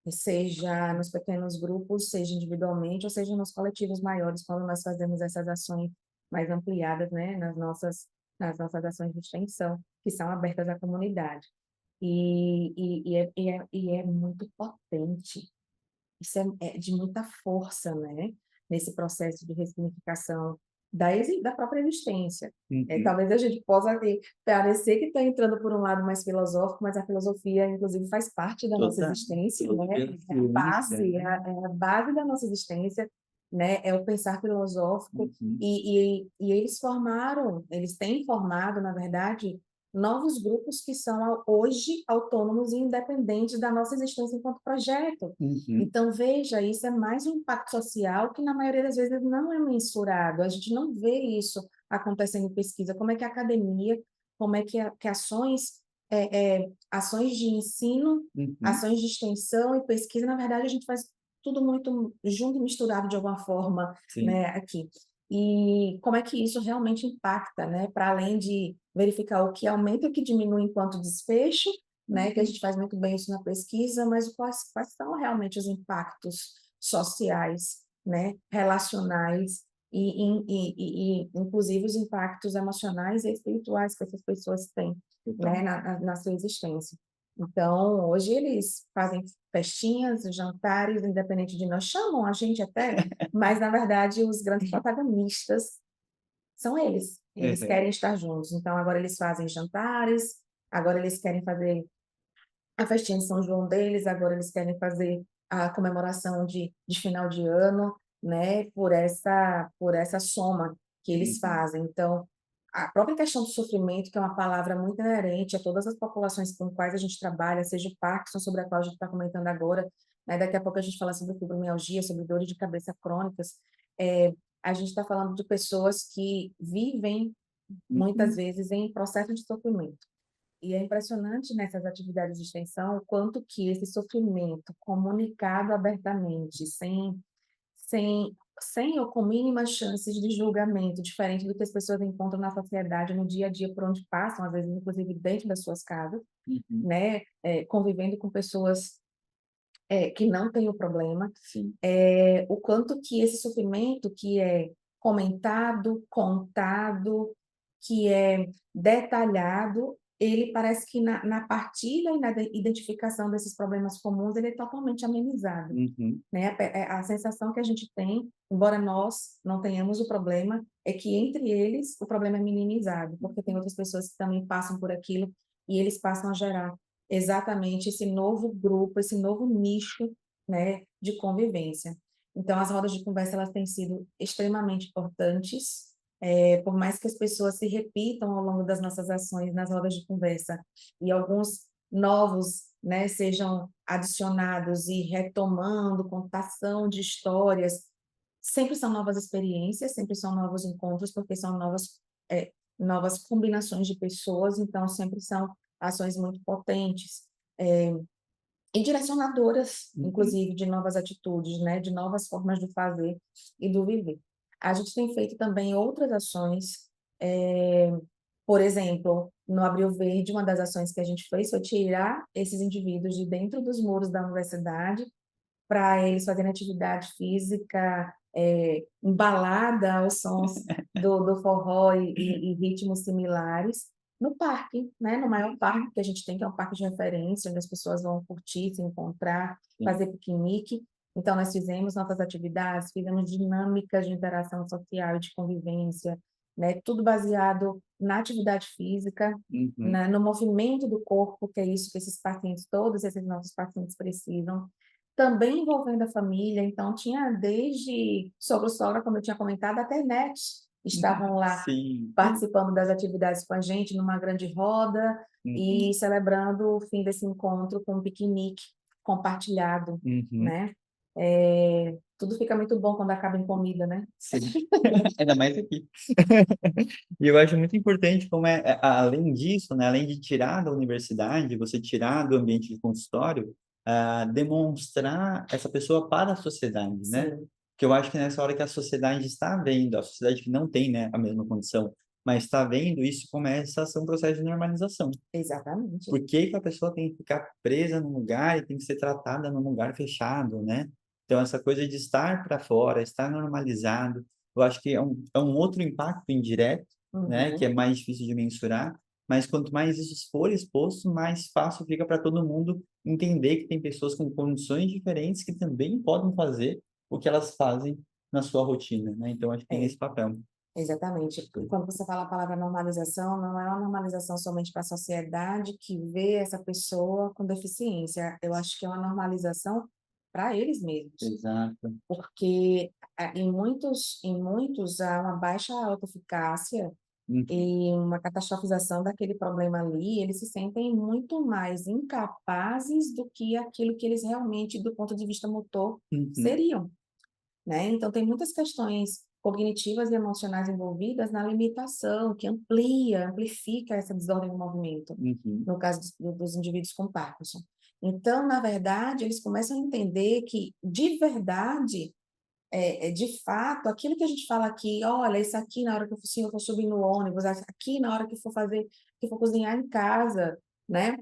seja nos pequenos grupos, seja individualmente, ou seja nos coletivos maiores, quando nós fazemos essas ações mais ampliadas, né, nas nossas ações de extensão, que são abertas à comunidade. E é muito potente. Isso é de muita força, né, nesse processo de ressignificação da própria existência. Uhum. Talvez a gente possa parecer que está entrando por um lado mais filosófico, mas a filosofia, inclusive, faz parte da nossa Total. existência, né, Filosofia é a ciência, base, é né? a é a base da nossa existência, né, é o pensar filosófico, Uhum. e eles têm formado, na verdade, novos grupos que são hoje autônomos e independentes da nossa existência enquanto projeto. Uhum. Então, veja, isso é mais um impacto social que, na maioria das vezes, não é mensurado. A gente não vê isso acontecendo em pesquisa. Como é que a academia, como é que ações de ensino, Uhum. ações de extensão e pesquisa, na verdade, a gente faz tudo muito junto e misturado de alguma forma, Sim. né, aqui. E como é que isso realmente impacta, né, para além de verificar o que aumenta e o que diminui enquanto desfecho, né, que a gente faz muito bem isso na pesquisa, mas quais são realmente os impactos sociais, né, relacionais inclusive os impactos emocionais e espirituais que essas pessoas têm, né, Total. na sua existência. Então, hoje eles fazem festinhas, jantares, independente de nós, chamam a gente até, mas na verdade os grandes protagonistas são eles. Eles Uhum. querem estar juntos. Então, agora eles fazem jantares, agora eles querem fazer a festinha de São João deles, agora eles querem fazer a comemoração de final de ano, né, por essa soma que eles Uhum. fazem. Então, a própria questão do sofrimento, que é uma palavra muito inerente a todas as populações com quais a gente trabalha, seja o Parkinson, sobre a qual a gente está comentando agora, né, daqui a pouco a gente fala sobre fibromialgia, sobre dores de cabeça crônicas, a gente está falando de pessoas que vivem, muitas Uhum. vezes, em processo de sofrimento. E é impressionante nessas atividades de extensão o quanto que esse sofrimento comunicado abertamente, sem ou com mínimas chances de julgamento, diferente do que as pessoas encontram na sociedade, no dia a dia por onde passam, às vezes inclusive dentro das suas casas, Uhum. né, convivendo com pessoas que não tem o problema, Sim. o quanto que esse sofrimento que é comentado, contado, que é detalhado, ele parece que na partilha e na identificação desses problemas comuns, ele é totalmente amenizado, Uhum. né? A sensação que a gente tem, embora nós não tenhamos o problema, é que entre eles o problema é minimizado, porque tem outras pessoas que também passam por aquilo e eles passam a gerar exatamente esse novo grupo, esse novo nicho, né, de convivência. Então, as rodas de conversa elas têm sido extremamente importantes, por mais que as pessoas se repitam ao longo das nossas ações nas rodas de conversa e alguns novos, né, sejam adicionados e retomando contação de histórias, sempre são novas experiências, sempre são novos encontros, porque são novas combinações de pessoas, então sempre são ações muito potentes, e direcionadoras, Uhum. inclusive, de novas atitudes, né, de novas formas de fazer e do viver. A gente tem feito também outras ações, por exemplo, no Abril Verde, uma das ações que a gente fez foi tirar esses indivíduos de dentro dos muros da universidade para eles fazerem atividade física, embalada aos sons do forró e ritmos similares, no parque, né, no maior parque que a gente tem, que é um parque de referência, onde as pessoas vão curtir, se encontrar, Sim. fazer piquenique. Então, nós fizemos nossas atividades, fizemos dinâmicas de interação social e de convivência, né, tudo baseado na atividade física, Uhum. no movimento do corpo, que é isso que esses pacientes, todos esses nossos pacientes precisam, também envolvendo a família, então tinha desde sogro-sogra, como eu tinha comentado, até netos estavam lá Sim, sim. participando das atividades com a gente numa grande roda Uhum. e celebrando o fim desse encontro com um piquenique compartilhado, Uhum. né. Tudo fica muito bom quando acaba em comida, né. Sim. Ainda mais aqui. E eu acho muito importante como além disso, né, além de tirar da universidade, você tirar do ambiente de consultório, demonstrar essa pessoa para a sociedade, né? Sim, Que eu acho que nessa hora que a sociedade está vendo, a sociedade que não tem, né, a mesma condição, mas está vendo, isso começa a ser um processo de normalização. exatamente. Por que que a pessoa tem que ficar presa num lugar e tem que ser tratada num lugar fechado, né? Então essa coisa de estar para fora, estar normalizado, eu acho que é um outro impacto indireto, né, que é Uhum. mais difícil de mensurar, mas quanto mais isso for exposto, mais fácil fica para todo mundo entender que tem pessoas com condições diferentes que também podem fazer o que elas fazem na sua rotina, né? Então acho que tem É. esse papel. Exatamente. E quando você fala a palavra normalização, não é uma normalização somente para a sociedade que vê essa pessoa com deficiência. Eu acho que é uma normalização para eles mesmos, Exato. porque em muitos há uma baixa autoeficácia Uhum, e uma catastrofização daquele problema ali. Eles se sentem muito mais incapazes do que aquilo que eles realmente, do ponto de vista motor, uhum, seriam, né. Então tem muitas questões cognitivas e emocionais envolvidas na limitação, que amplifica essa desordem do movimento, uhum, no caso dos indivíduos com Parkinson. Então, na verdade, eles começam a entender que, de verdade, de fato, aquilo que a gente fala aqui: "Olha, isso aqui na hora que eu for subir no ônibus, aqui na hora que for cozinhar em casa", né.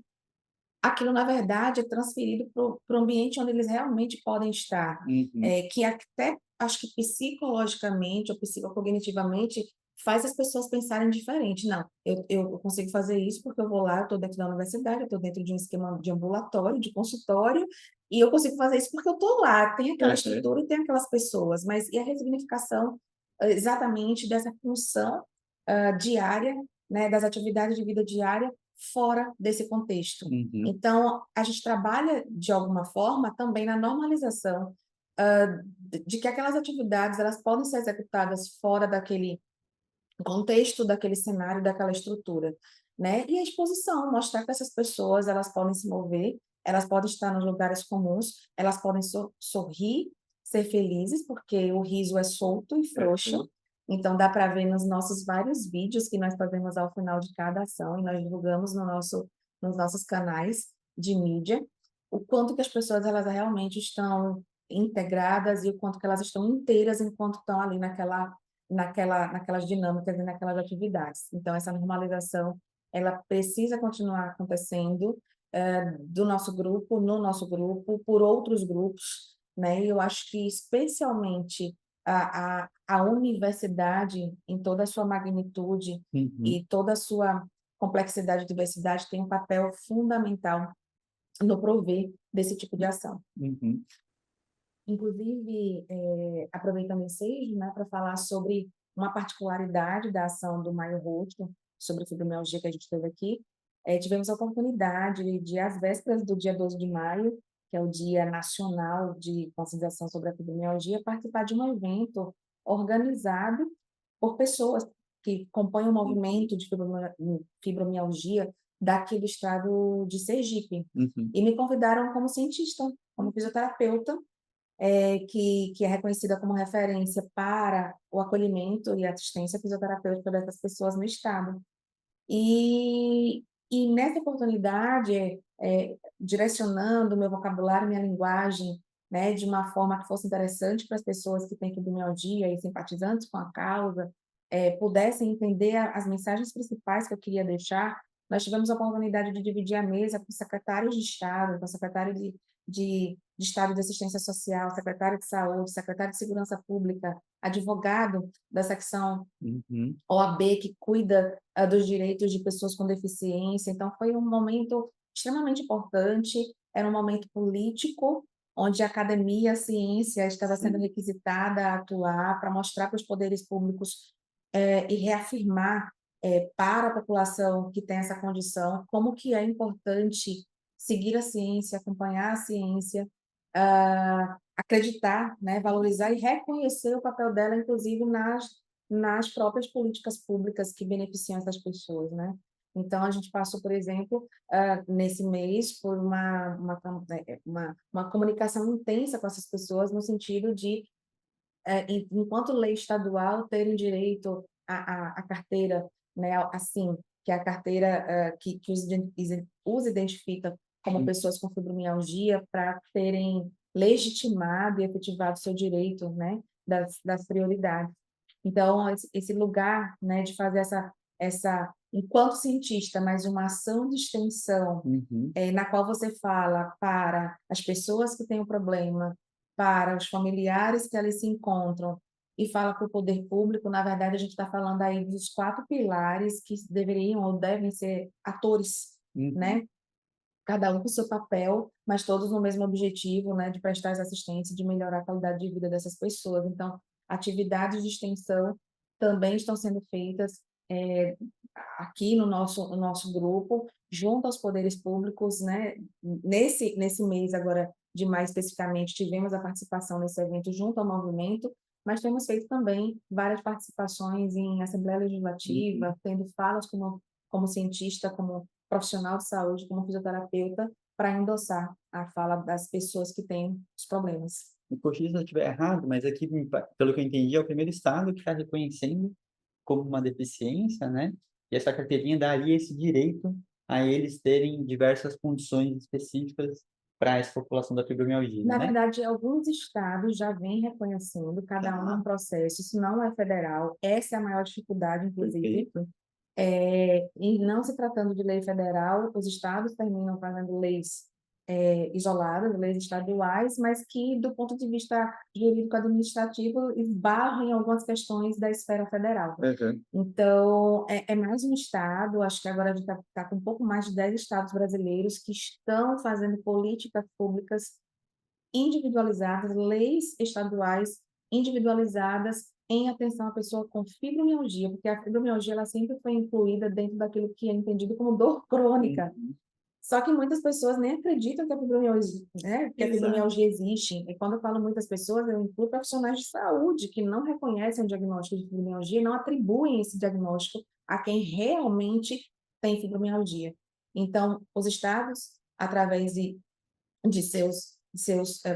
Aquilo, na verdade, é transferido para o ambiente onde eles realmente podem estar, uhum. que até acho que psicologicamente ou psicocognitivamente faz as pessoas pensarem diferente. "Não, eu consigo fazer isso porque eu vou lá, eu estou dentro da universidade, eu estou dentro de um esquema de ambulatório, de consultório, e eu consigo fazer isso porque eu estou lá, tem aquela Aham. estrutura e tem aquelas pessoas", mas e a ressignificação, exatamente dessa função, diária, né, das atividades de vida diária fora desse contexto. Uhum, Então, a gente trabalha, de alguma forma, também na normalização, de que aquelas atividades, elas podem ser executadas fora daquele contexto, daquele cenário, daquela estrutura, né. E a exposição, mostrar que essas pessoas, elas podem se mover, elas podem estar nos lugares comuns, elas podem sorrir, ser felizes, porque o riso é solto e aham. frouxo, então dá para ver nos nossos vários vídeos que nós fazemos ao final de cada ação e nós divulgamos nos nossos canais de mídia, o quanto que as pessoas elas realmente estão integradas e o quanto que elas estão inteiras enquanto estão ali naquelas dinâmicas e naquelas atividades. Então essa normalização, ela precisa continuar acontecendo, do nosso grupo, no nosso grupo, por outros grupos, né? E eu acho que especialmente a universidade, em toda a sua magnitude Uhum, e toda a sua complexidade e diversidade, tem um papel fundamental no prover desse tipo de ação. uhum, Inclusive, aproveitando o ensejo, né, para falar sobre uma particularidade da ação do Maio Roxo, sobre fibromialgia que a gente teve aqui, tivemos a oportunidade de, às vésperas do dia 12 de maio, que é o Dia Nacional de Conscientização sobre a Fibromialgia, participar de um evento organizado por pessoas que compõem o movimento de fibromialgia daqui do estado de Sergipe. uhum, E me convidaram como cientista, como fisioterapeuta, que é reconhecida como referência para o acolhimento e assistência fisioterapêutica dessas pessoas no estado. E nessa oportunidade, direcionando o meu vocabulário, minha linguagem, né, de uma forma que fosse interessante para as pessoas que têm fibromialgia e simpatizantes com a causa, pudessem entender as mensagens principais que eu queria deixar, nós tivemos a oportunidade de dividir a mesa com secretários de Estado, com secretário de Estado de Assistência Social, secretário de Saúde, secretário de Segurança Pública, advogado da secção uhum, OAB que cuida dos direitos de pessoas com deficiência. Então, foi um momento extremamente importante, era um momento político, onde a academia, a ciência estava sendo sim, requisitada a atuar para mostrar para os poderes públicos e reafirmar para a população que tem essa condição como que é importante seguir a ciência, acompanhar a ciência, acreditar, né, valorizar e reconhecer o papel dela, inclusive nas próprias políticas públicas que beneficiam essas pessoas, né? Então, a gente passou, por exemplo, nesse mês, por uma comunicação intensa com essas pessoas, no sentido de, enquanto lei estadual, terem direito à carteira, né, assim, que é a carteira que os identifica como uhum, pessoas com fibromialgia, para terem legitimado e efetivado seu direito, né, das prioridades. Então, esse lugar, né, de fazer enquanto cientista, mas uma ação de extensão, uhum, na qual você fala para as pessoas que têm o problema, para os familiares que ali se encontram, e fala para o poder público, na verdade, a gente está falando aí dos 4 pilares que deveriam ou devem ser atores, uhum. né? Cada um com seu papel, mas todos no mesmo objetivo, né, de prestar essa assistência, de melhorar a qualidade de vida dessas pessoas. Então, atividades de extensão também estão sendo feitas aqui no nosso grupo, junto aos poderes públicos, né? Nesse mês agora, de mais especificamente, tivemos a participação nesse evento junto ao movimento, mas temos feito também várias participações em Assembleia Uhum. Legislativa, tendo falas como cientista, como profissional de saúde, como fisioterapeuta, para endossar a fala das pessoas que têm os problemas. Me corrija se eu estiver errado, mas aqui, pelo que eu entendi, é o primeiro estado que está reconhecendo como uma deficiência, né? E essa carteirinha daria esse direito a eles terem diversas condições específicas para essa população da fibromialgia, Na né? verdade, alguns estados já vêm reconhecendo, cada um Ah, num processo, isso não é federal, essa é a maior dificuldade, inclusive, perfeito. e não se tratando de lei federal, os estados terminam fazendo leis isoladas, leis estaduais, mas que, do ponto de vista jurídico-administrativo, esbarram em algumas questões da esfera federal. Uhum. Então, é mais um estado, acho que agora a gente está com um pouco mais de 10 estados brasileiros que estão fazendo políticas públicas individualizadas, leis estaduais individualizadas em atenção à pessoa com fibromialgia, porque a fibromialgia ela sempre foi incluída dentro daquilo que é entendido como dor crônica. Uhum. Só que muitas pessoas nem acreditam que a fibromialgia, né, que a Exato. fibromialgia existe. E quando eu falo muitas pessoas, eu incluo profissionais de saúde que não reconhecem o diagnóstico de fibromialgia e não atribuem esse diagnóstico a quem realmente tem fibromialgia. Então, os estados, através de seus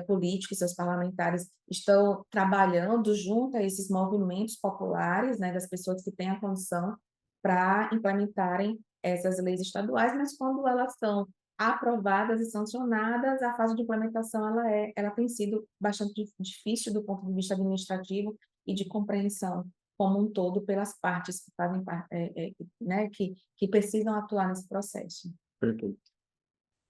políticos, seus parlamentares, estão trabalhando junto a esses movimentos populares, né, das pessoas que têm a condição, para implementarem essas leis estaduais, mas quando elas são aprovadas e sancionadas, a fase de implementação ela tem sido bastante difícil do ponto de vista administrativo e de compreensão como um todo pelas partes que fazem parte, né, que precisam atuar nesse processo. Perfeito.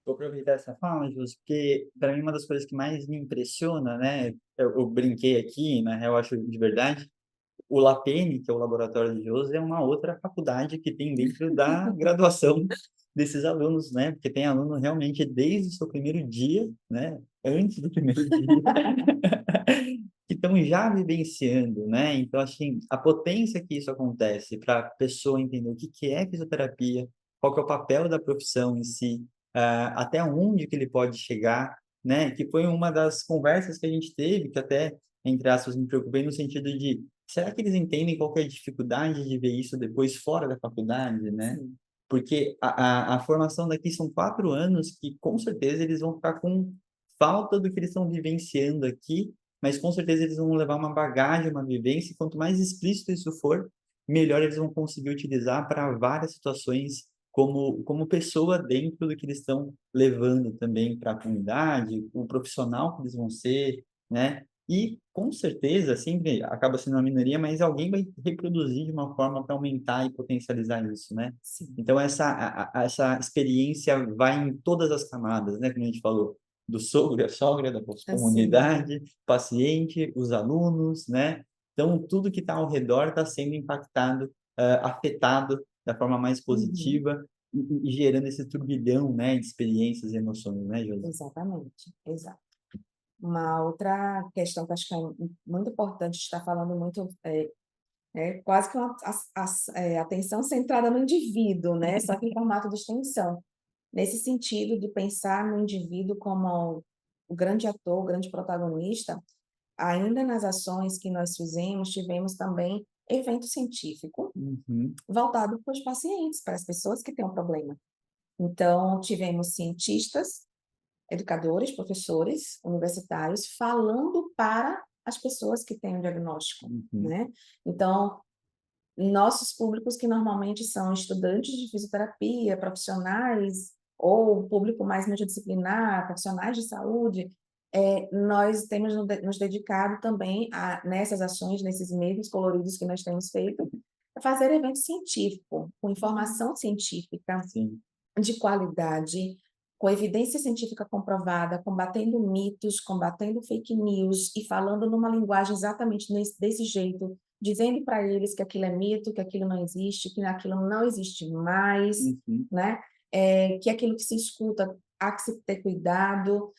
Vou aproveitar essa fala, Jus, porque para mim uma das coisas que mais me impressiona, né, eu brinquei aqui, na real, eu acho de verdade, o LAPEN, que é o Laboratório de Jus, é uma outra faculdade que tem dentro da graduação desses alunos, né, porque tem aluno realmente desde o seu primeiro dia, né, antes do primeiro dia, que estão já vivenciando, né, então, assim, a potência que isso acontece para a pessoa entender o que que é fisioterapia, qual que é o papel da profissão em si, até onde que ele pode chegar, né? Que foi uma das conversas que a gente teve, que até, entre aspas, me preocupei no sentido de, será que eles entendem qual que é a dificuldade de ver isso depois fora da faculdade, né? Sim. Porque a formação daqui são 4 anos que, com certeza, eles vão ficar com falta do que eles estão vivenciando aqui, mas com certeza eles vão levar uma bagagem, uma vivência, e quanto mais explícito isso for, melhor eles vão conseguir utilizar para várias situações como pessoa dentro do que eles estão levando também para a comunidade, o profissional que eles vão ser, né? E, com certeza, sempre acaba sendo uma minoria, mas alguém vai reproduzir de uma forma para aumentar e potencializar isso, né? Sim. Então, essa experiência vai em todas as camadas, né? Como a gente falou, do sogro, a sogra, da Assim, comunidade, paciente, os alunos, né? Então, tudo que está ao redor está sendo impactado, afetado da forma mais uhum, positiva e gerando esse turbilhão, né, de experiências e emoções, né, Josi? exatamente, exato. Uma outra questão que acho que é muito importante, estar falando muito, é quase que uma atenção centrada no indivíduo, né, só que em formato de extensão. Nesse sentido de pensar no indivíduo como o grande ator, o grande protagonista, ainda nas ações que nós fizemos, tivemos também evento científico Uhum, voltado para os pacientes, para as pessoas que têm um problema. Então, tivemos cientistas, educadores, professores universitários falando para as pessoas que têm o diagnóstico, uhum, né. Então, nossos públicos que normalmente são estudantes de fisioterapia, profissionais ou público mais multidisciplinar, profissionais de saúde, nós temos nos dedicado também a nessas ações, nesses meses coloridos que nós temos feito, a fazer evento científico, com informação científica, sim, de qualidade, com evidência científica comprovada, combatendo mitos, combatendo fake news e falando numa linguagem exatamente desse jeito, dizendo para eles que aquilo é mito, que aquilo não existe, que aquilo não existe mais, uhum, né? Que aquilo que se escuta há que se ter cuidado,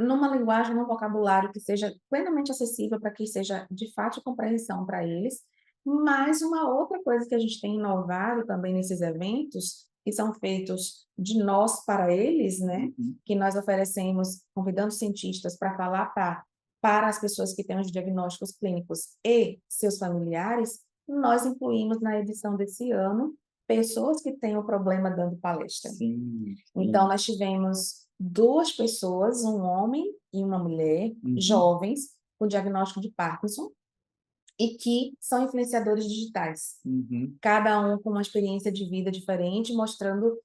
numa linguagem, num vocabulário que seja plenamente acessível para que seja de fácil compreensão para eles. Mas uma outra coisa que a gente tem inovado também nesses eventos que são feitos de nós para eles, né, uhum, que nós oferecemos, convidando cientistas para falar para as pessoas que têm os diagnósticos clínicos e seus familiares, nós incluímos na edição desse ano pessoas que têm o problema dando palestra. sim, Então, sim, nós tivemos 2 pessoas, um homem e uma mulher, uhum, jovens, com diagnóstico de Parkinson, e que são influenciadores digitais, uhum, cada um com uma experiência de vida diferente, mostrando,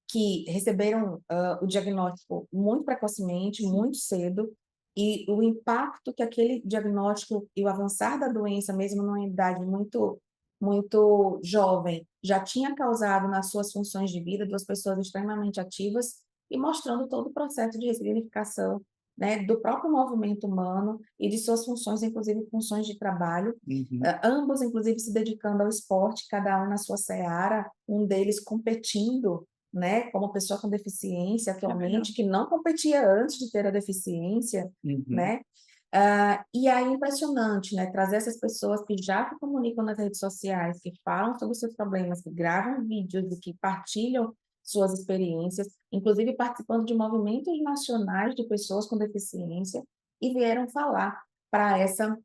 que receberam, o diagnóstico muito precocemente, sim, muito cedo, e o impacto que aquele diagnóstico e o avançar da doença, mesmo numa idade muito jovem, já tinha causado nas suas funções de vida, 2 pessoas extremamente ativas e mostrando todo o processo de ressignificação, né, do próprio movimento humano e de suas funções, inclusive funções de trabalho, uhum, ambos, inclusive, se dedicando ao esporte, cada um na sua seara, um deles competindo, né, como pessoa com deficiência que legal, atualmente, que não competia antes de ter a deficiência, uhum, né. E aí é impressionante, né, trazer essas pessoas que já se comunicam nas redes sociais, que falam sobre os seus problemas, que gravam vídeos e que partilham suas experiências, inclusive participando de movimentos nacionais de pessoas com deficiência, e vieram falar para essa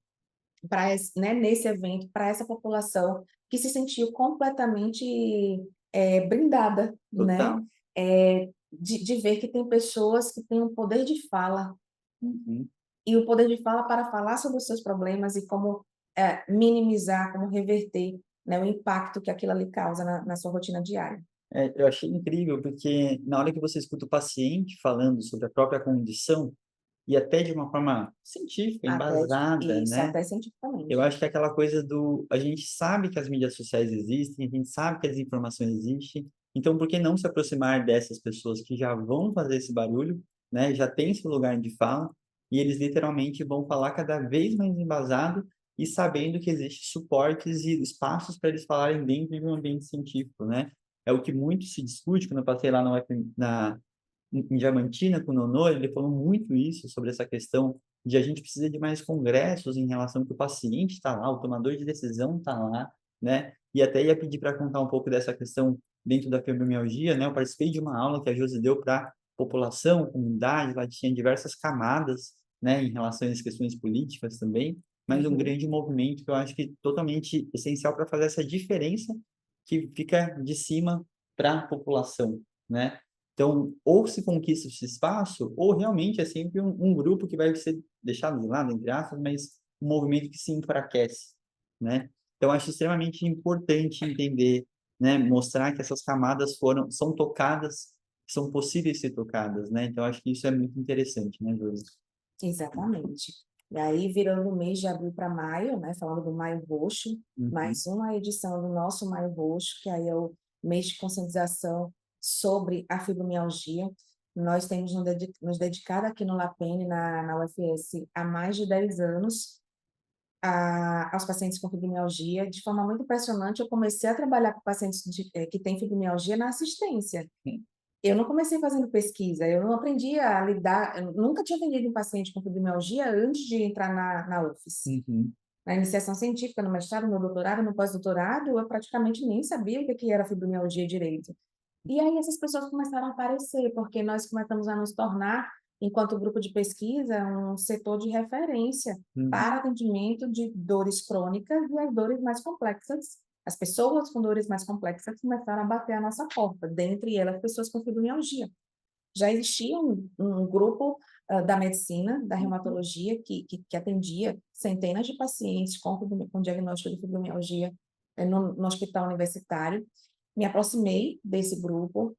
né, nesse evento, para essa população que se sentiu completamente, brindada, né, total, de ver que tem pessoas que têm o poder de fala, uhum. e o poder de fala para falar sobre os seus problemas e como, minimizar, como reverter, né, o impacto que aquilo ali causa na sua rotina diária. Eu achei incrível, porque na hora que você escuta o paciente falando sobre a própria condição, e até de uma forma científica, Até embasada, isso, né? até Eu cientificamente. acho que é aquela coisa do a gente sabe que as mídias sociais existem, a gente sabe que as informações existem, Então, por que não se aproximar dessas pessoas que já vão fazer esse barulho, né? Já tem esse lugar de fala, e eles literalmente vão falar cada vez mais embasado e sabendo que existe suportes e espaços para eles falarem dentro de um ambiente científico, né? É o que muito se discute quando eu passei lá em Diamantina com o Nonô, ele falou muito isso sobre essa questão de a gente precisa de mais congressos em relação que o paciente está lá, o tomador de decisão está lá, né? E até ia pedir para contar um pouco dessa questão dentro da fibromialgia, né? Eu participei de uma aula que a Josi deu para população, comunidade, lá tinha diversas camadas, né, em relação às questões políticas também, mas um Uhum. grande movimento que eu acho que totalmente essencial para fazer essa diferença que fica de cima para a população, né? Então, ou se conquista esse espaço, ou realmente é sempre um grupo que vai ser deixado de lado, entre aspas, mas um movimento que se enfraquece, né? Então, acho extremamente importante entender, né, mostrar que essas camadas são tocadas, são possíveis de ser tocadas, né? Então, acho que isso é muito interessante, né, Júlia? Exatamente. E aí, virando o mês de abril para maio, né, falando do Maio Roxo, Uhum, mais uma edição do nosso Maio Roxo, que aí é o mês de conscientização sobre a fibromialgia. Nós temos nos dedicado aqui no LAPEN, na UFS, há mais de 10 anos, aos pacientes com fibromialgia. De forma muito impressionante, eu comecei a trabalhar com pacientes que têm fibromialgia na assistência. Eu não comecei fazendo pesquisa, eu não aprendi a lidar, eu nunca tinha atendido um paciente com fibromialgia antes de entrar na UFS. uhum, Na iniciação científica, no mestrado, no doutorado, no pós-doutorado, eu praticamente nem sabia o que era fibromialgia direito. E aí essas pessoas começaram a aparecer, porque nós começamos a nos tornar, enquanto grupo de pesquisa, um setor de referência uhum, para atendimento de dores crônicas e as dores mais complexas. As pessoas com dores mais complexas começaram a bater a nossa porta, dentre elas pessoas com fibromialgia. Já existia um grupo da medicina, da reumatologia, que atendia centenas de pacientes com diagnóstico de fibromialgia no hospital universitário. Me aproximei desse grupo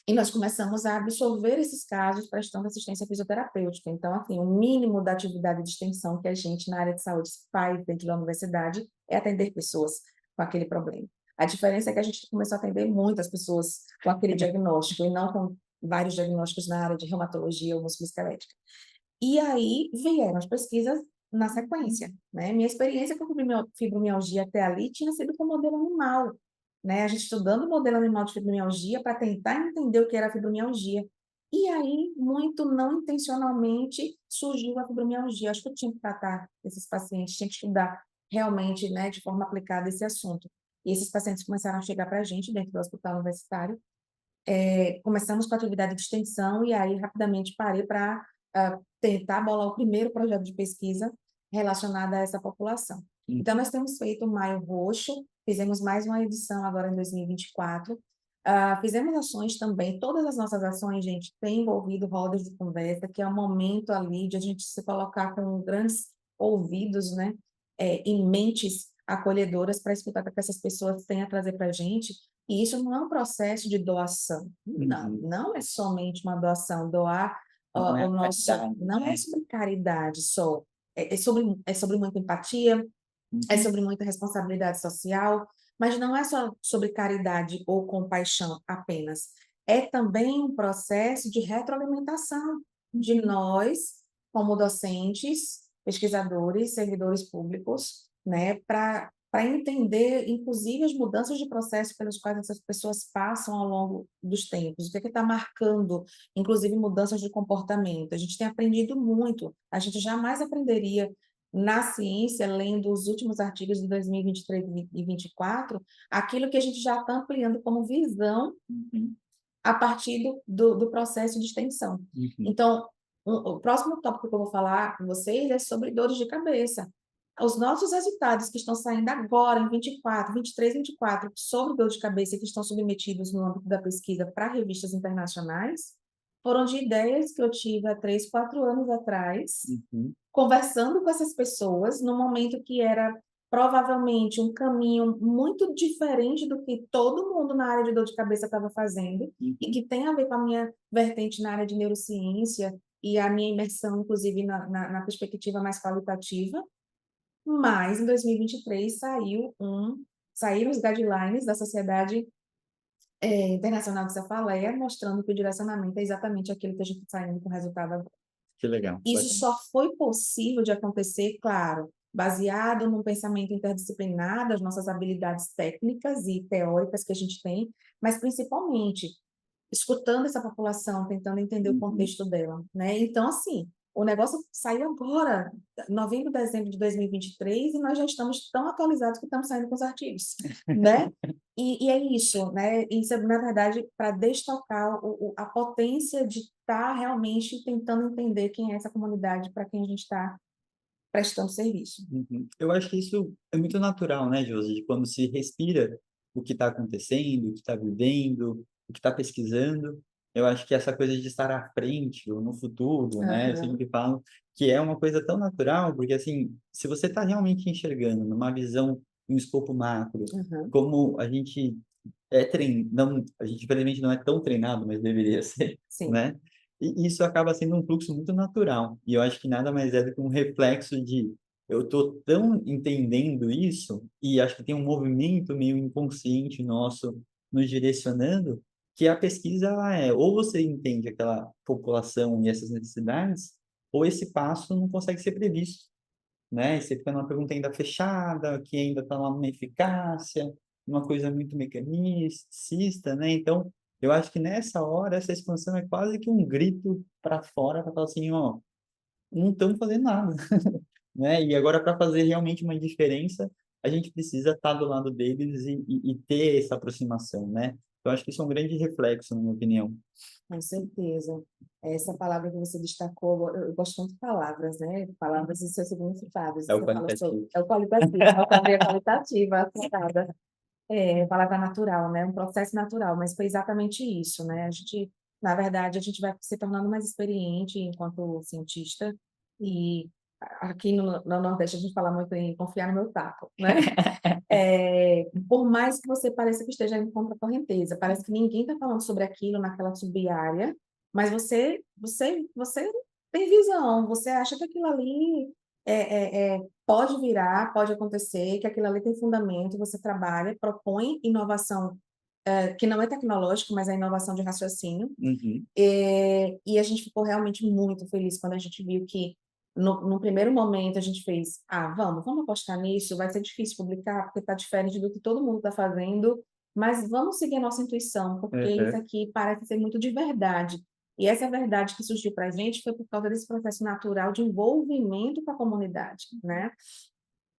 e nós começamos a absorver esses casos prestando assistência fisioterapêutica. Então, assim, o mínimo da atividade de extensão que a gente na área de saúde faz dentro da universidade é atender pessoas com aquele problema. A diferença é que a gente começou a atender muitas pessoas com aquele diagnóstico e não com vários diagnósticos na área de reumatologia ou musculoesquelética. E aí vieram as pesquisas na sequência, né? Minha experiência com fibromialgia até ali tinha sido com modelo animal, né? A gente estudando o modelo animal de fibromialgia para tentar entender o que era a fibromialgia. E aí, muito não intencionalmente, surgiu a fibromialgia. Acho que eu tinha que tratar esses pacientes, tinha que estudar realmente, né, de forma aplicada esse assunto. E esses pacientes começaram a chegar para a gente dentro do hospital universitário. Começamos com a atividade de extensão e aí rapidamente parei para tentar bolar o primeiro projeto de pesquisa relacionado a essa população. uhum. Então, nós temos feito o Maio Roxo, fizemos mais uma edição agora em 2024. Fizemos ações também, todas as nossas ações, gente, têm envolvido rodas de conversa, que é o momento ali de a gente se colocar com grandes ouvidos, né, e mentes acolhedoras para escutar o que essas pessoas têm a trazer para a gente. E isso não é um processo de doação. Não, Uhum. não é somente uma doação. Doar Não é o a nosso. caridade, Não é né? sobre caridade só. É sobre muita empatia, é Uhum, sobre muita responsabilidade social, mas não é só sobre caridade ou compaixão apenas. É também um processo de retroalimentação de nós, como docentes, pesquisadores, servidores públicos, né, para entender, inclusive, as mudanças de processo pelas quais essas pessoas passam ao longo dos tempos, o que está marcando, inclusive, mudanças de comportamento. A gente tem aprendido muito, a gente jamais aprenderia na ciência, lendo os últimos artigos de 2023 e 2024, aquilo que a gente já está ampliando como visão uhum, a partir do processo de extensão. uhum, Então, o próximo tópico que eu vou falar com vocês é sobre dores de cabeça. Os nossos resultados que estão saindo agora, em 24, 23, 24, sobre dor de cabeça, que estão submetidos no âmbito da pesquisa para revistas internacionais, foram de ideias que eu tive há 3, 4 anos atrás, uhum, conversando com essas pessoas, no momento que era provavelmente um caminho muito diferente do que todo mundo na área de dor de cabeça estava fazendo, e uhum. que tem a ver com a minha vertente na área de neurociência e a minha imersão, inclusive, na perspectiva mais qualitativa. Mas, em 2023, saíram os guidelines da Sociedade internacional que você fala é mostrando que o direcionamento é exatamente aquilo que a gente está saindo com resultado. Que legal, Isso bacana. só foi possível de acontecer, claro, baseado num pensamento interdisciplinar das nossas habilidades técnicas e teóricas que a gente tem, mas principalmente escutando essa população, tentando entender o Uhum. contexto dela, né. Então, assim, o negócio saiu agora, novembro, dezembro de 2023, e nós já estamos tão atualizados que estamos saindo com os artigos, né. E é isso, né, isso é na verdade para destacar a potência de estar realmente tentando entender quem é essa comunidade para quem a gente está prestando serviço. Uhum. Eu acho que isso é muito natural, né, Josi, de quando se respira o que está acontecendo, o que está vivendo, o que está pesquisando. Eu acho que essa coisa de estar à frente ou no futuro, né, eu Aham, sempre falo que é uma coisa tão natural, porque assim, se você está realmente enxergando numa visão, um escopo macro, aham, como a gente não, a gente infelizmente não é tão treinado, mas deveria ser, sim, né? E isso acaba sendo um fluxo muito natural. E eu acho que nada mais é do que um reflexo de eu tô tão entendendo isso e acho que tem um movimento meio inconsciente nosso nos direcionando que a pesquisa ela é ou você entende aquela população e essas necessidades ou esse passo não consegue ser previsto, né? E você fica numa pergunta ainda fechada, que ainda está lá numa eficácia, uma coisa muito mecanicista, né? Então, eu acho que nessa hora, essa expansão é quase que um grito para fora, para falar assim, ó, não estamos fazendo nada, né? E agora, para fazer realmente uma diferença, a gente precisa estar do lado deles e ter essa aproximação, né? Eu acho que isso é um grande reflexo, na minha opinião. com certeza. Essa palavra que você destacou, eu gosto muito de palavras, né, palavras e seus significados. É o Você falou sobre qualitativo. é o qualitativo, a palavra qualitativa, acertada. Palavra natural, né, um processo natural, mas foi exatamente isso, né, a gente na verdade, a gente vai se tornando mais experiente enquanto cientista, e aqui no Nordeste a gente fala muito em confiar no meu taco, né. Por mais que você pareça que esteja indo contra a correnteza, parece que ninguém está falando sobre aquilo naquela sub-área, mas você tem visão, você acha que aquilo ali, pode virar, pode acontecer, que aquilo ali tem fundamento, você trabalha, propõe inovação, que não é tecnológico, mas é inovação de raciocínio, Uhum, e a gente ficou realmente muito feliz quando a gente viu que, no primeiro momento, a gente fez: "Ah, vamos apostar nisso, vai ser difícil publicar, porque está diferente do que todo mundo está fazendo, mas vamos seguir a nossa intuição, porque isso uhum, aqui parece ser muito de verdade". E essa verdade que surgiu para a gente foi por causa desse processo natural de envolvimento com a comunidade, né.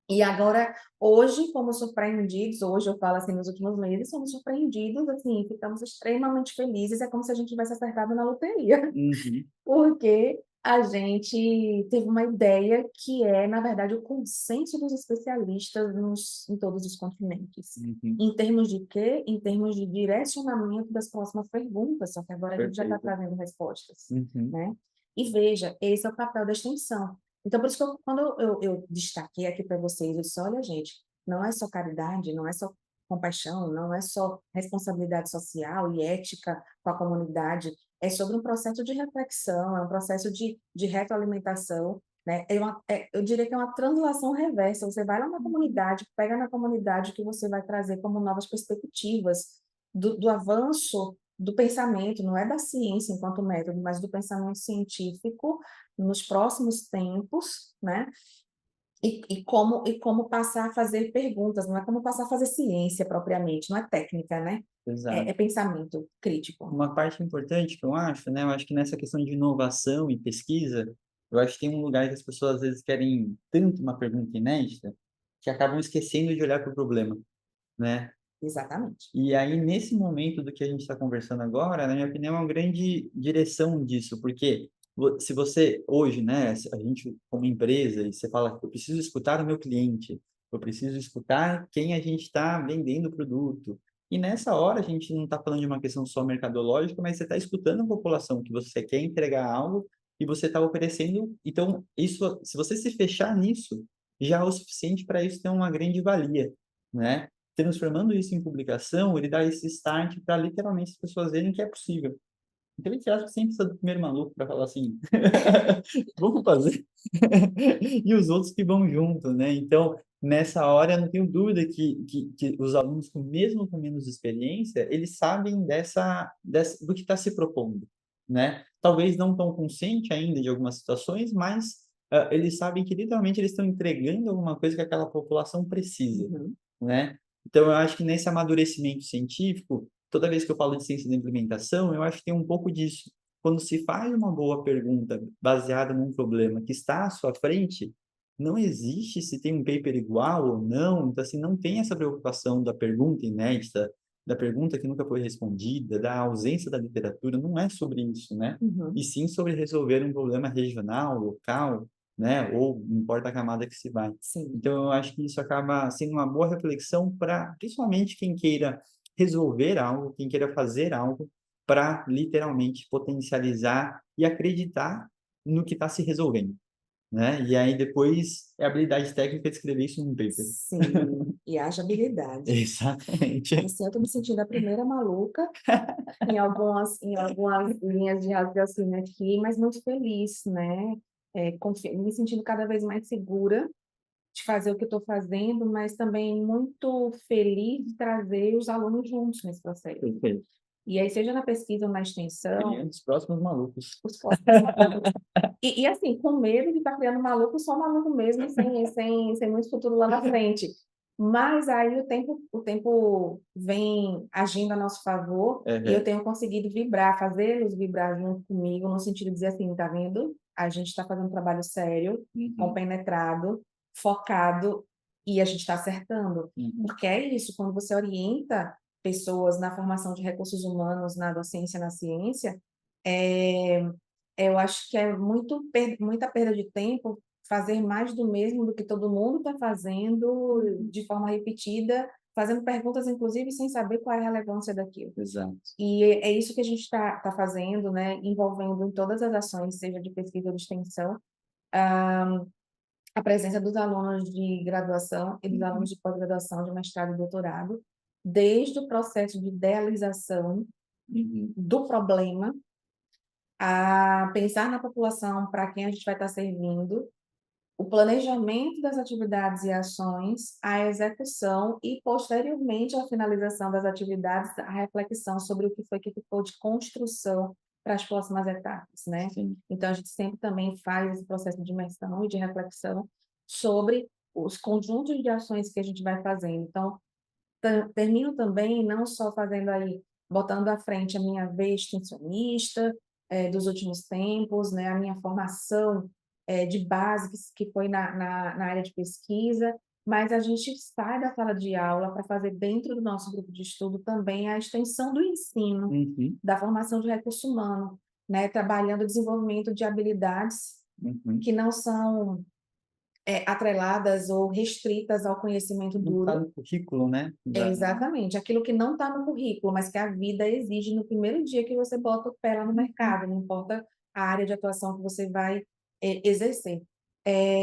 E agora, hoje, fomos surpreendidos, hoje eu falo assim, nos últimos meses, fomos surpreendidos, assim, ficamos extremamente felizes, é como se a gente tivesse acertado na loteria, uhum, porque a gente teve uma ideia que é, na verdade, o consenso dos especialistas em todos os continentes. uhum. Em termos de quê? Em termos de direcionamento das próximas perguntas, só que agora a gente já está Perfeito. trazendo respostas, Uhum. né. E veja, esse é o papel da extensão. Então, por isso que quando eu destaquei aqui para vocês, eu disse: "Olha, gente, não é só caridade, não é só compaixão, não é só responsabilidade social e ética com a comunidade, é sobre um processo de reflexão, é um processo de retroalimentação, né, eu diria que é uma translação reversa, você vai lá na comunidade, pega na comunidade que você vai trazer como novas perspectivas do avanço do pensamento, não é da ciência enquanto método, mas do pensamento científico nos próximos tempos, né, e como passar a fazer perguntas, não é como passar a fazer ciência propriamente, não é técnica, né, é Exato. pensamento crítico. Uma parte importante que eu acho, né, eu acho que nessa questão de inovação e pesquisa, eu acho que tem um lugar que as pessoas às vezes querem tanto uma pergunta inédita, que acabam esquecendo de olhar para o problema, né? Exatamente. E aí, nesse momento do que a gente está conversando agora, na minha opinião, é uma grande direção disso, porque se você, hoje, né, a gente como empresa, e você fala, eu preciso escutar o meu cliente, eu preciso escutar quem a gente está vendendo o produto. E nessa hora, a gente não está falando de uma questão só mercadológica, mas você está escutando a população, que você quer entregar algo e você está oferecendo. Então, isso, se você se fechar nisso, já é o suficiente para isso ter uma grande valia, né? Transformando isso em publicação, ele dá esse start para literalmente as pessoas verem que é possível. Então, ele acha que sempre precisa do primeiro maluco para falar assim, vamos fazer. E os outros que vão junto, né? Então, nessa hora, eu não tenho dúvida que os alunos, mesmo com menos experiência, eles sabem do que está se propondo, né? Talvez não tão consciente ainda de algumas situações, mas eles sabem que literalmente eles estão entregando alguma coisa que aquela população precisa, Uhum. né? Então, eu acho que nesse amadurecimento científico, toda vez que eu falo de ciência da implementação, eu acho que tem um pouco disso. Quando se faz uma boa pergunta baseada num problema que está à sua frente, não existe se tem um paper igual ou não, então assim, não tem essa preocupação da pergunta inédita, da pergunta que nunca foi respondida, da ausência da literatura, não é sobre isso, né? Uhum. E sim sobre resolver um problema regional, local, né? Ou não importa a camada que se vai. Sim. Então, eu acho que isso acaba sendo uma boa reflexão para, principalmente, quem queira resolver algo, quem queira fazer algo, para literalmente potencializar e acreditar no que está se resolvendo, né? E aí depois é habilidade técnica de escrever isso num paper. Sim, e haja habilidade. Exatamente. Assim, eu tô me sentindo a primeira maluca em algumas linhas de raciocínio aqui, mas muito feliz, né? Me sentindo cada vez mais segura de fazer o que estou fazendo, mas também muito feliz de trazer os alunos juntos nesse processo. Perfeito. E aí, seja na pesquisa ou na extensão, Criando os próximos malucos. os próximos malucos. E assim, com medo de estar criando maluco, só maluco mesmo, sem muito futuro lá na frente. Mas aí o tempo vem agindo a nosso favor e eu Uhum. tenho conseguido vibrar, fazê-los vibrar junto comigo, no sentido de dizer assim, tá vendo? A gente está fazendo um trabalho sério, Uhum. compenetrado, focado e a gente está acertando. Uhum. Porque é isso, quando você orienta pessoas na formação de recursos humanos, na docência, na ciência, é, eu acho que é muita perda de tempo fazer mais do mesmo do que todo mundo está fazendo de forma repetida, fazendo perguntas, inclusive, sem saber qual é a relevância daquilo. Exato. E é isso que a gente está fazendo, né, envolvendo em todas as ações, seja de pesquisa ou de extensão, a presença dos alunos de graduação e dos alunos de pós-graduação, de mestrado e doutorado, desde o processo de idealização Uhum. do problema, a pensar na população para quem a gente vai estar servindo, o planejamento das atividades e ações, a execução e, posteriormente à finalização das atividades, a reflexão sobre o que foi que ficou de construção para as próximas etapas, né? Sim. Então, a gente sempre também faz esse processo de imersão e de reflexão sobre os conjuntos de ações que a gente vai fazendo. Então, termino também não só fazendo aí, botando à frente a minha veia extensionista, dos últimos tempos, né, a minha formação, de base, que foi na área de pesquisa, mas a gente sai da sala de aula para fazer dentro do nosso grupo de estudo também a extensão do ensino, Uhum. da formação de recurso humano, né, trabalhando o desenvolvimento de habilidades Uhum. que não são atreladas ou restritas ao conhecimento Não está duro. no currículo, né? Exatamente, aquilo que não está no currículo, mas que a vida exige no primeiro dia que você bota o pé lá no mercado, não importa a área de atuação que você vai exercer.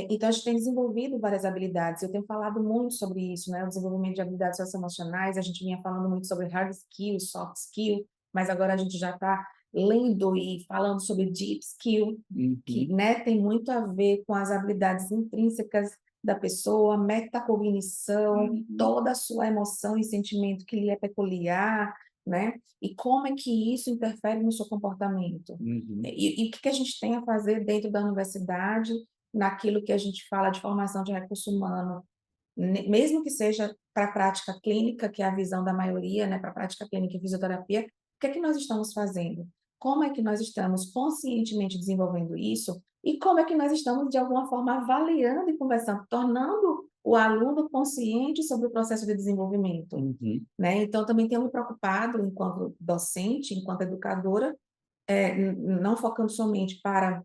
Então, a gente tem desenvolvido várias habilidades, eu tenho falado muito sobre isso, né? O desenvolvimento de habilidades socioemocionais, a gente vinha falando muito sobre hard skill, soft skill, mas agora a gente já está lendo e falando sobre deep skill, que, Uhum. né, tem muito a ver com as habilidades intrínsecas da pessoa, metacognição, Uhum. toda a sua emoção e sentimento que lhe é peculiar, né? E como é que isso interfere no seu comportamento? Uhum. E o que a gente tem a fazer dentro da universidade, naquilo que a gente fala de formação de recurso humano, mesmo que seja para a prática clínica, que é a visão da maioria, né, para a prática clínica e fisioterapia, o que é que nós estamos fazendo? Como é que nós estamos conscientemente desenvolvendo isso? E como é que nós estamos, de alguma forma, avaliando e conversando, tornando o aluno consciente sobre o processo de desenvolvimento, Uhum. né? Então, também tenho me preocupado, enquanto docente, enquanto educadora, não focando somente para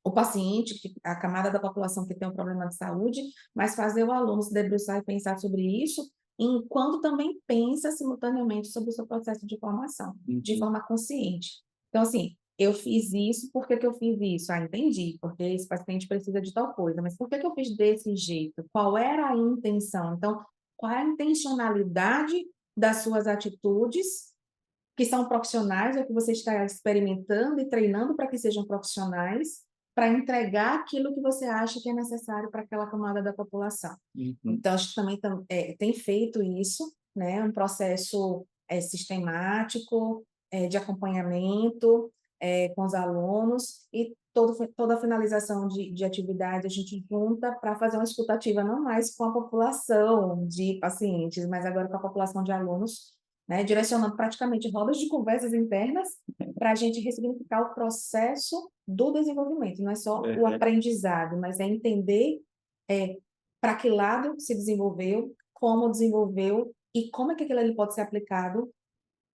o paciente, a camada da população que tem um problema de saúde, mas fazer o aluno se debruçar e pensar sobre isso, enquanto também pensa simultaneamente sobre o seu processo de formação, de Uhum. forma consciente. Então, assim, eu fiz isso, por que que eu fiz isso? Ah, entendi, porque esse paciente precisa de tal coisa, mas por que que eu fiz desse jeito? Qual era a intenção? Então, qual é a intencionalidade das suas atitudes, que são profissionais, ou que você está experimentando e treinando para que sejam profissionais, para entregar aquilo que você acha que é necessário para aquela camada da população. Uhum. Então, acho que também tem feito isso, né, um processo sistemático, de acompanhamento com os alunos, e toda finalização de atividade a gente junta para fazer uma escutativa não mais com a população de pacientes, mas agora com a população de alunos, né, direcionando praticamente rodas de conversas internas para a gente ressignificar o processo do desenvolvimento, não é só o aprendizado, mas é entender para que lado se desenvolveu, como desenvolveu e como é que aquilo ali pode ser aplicado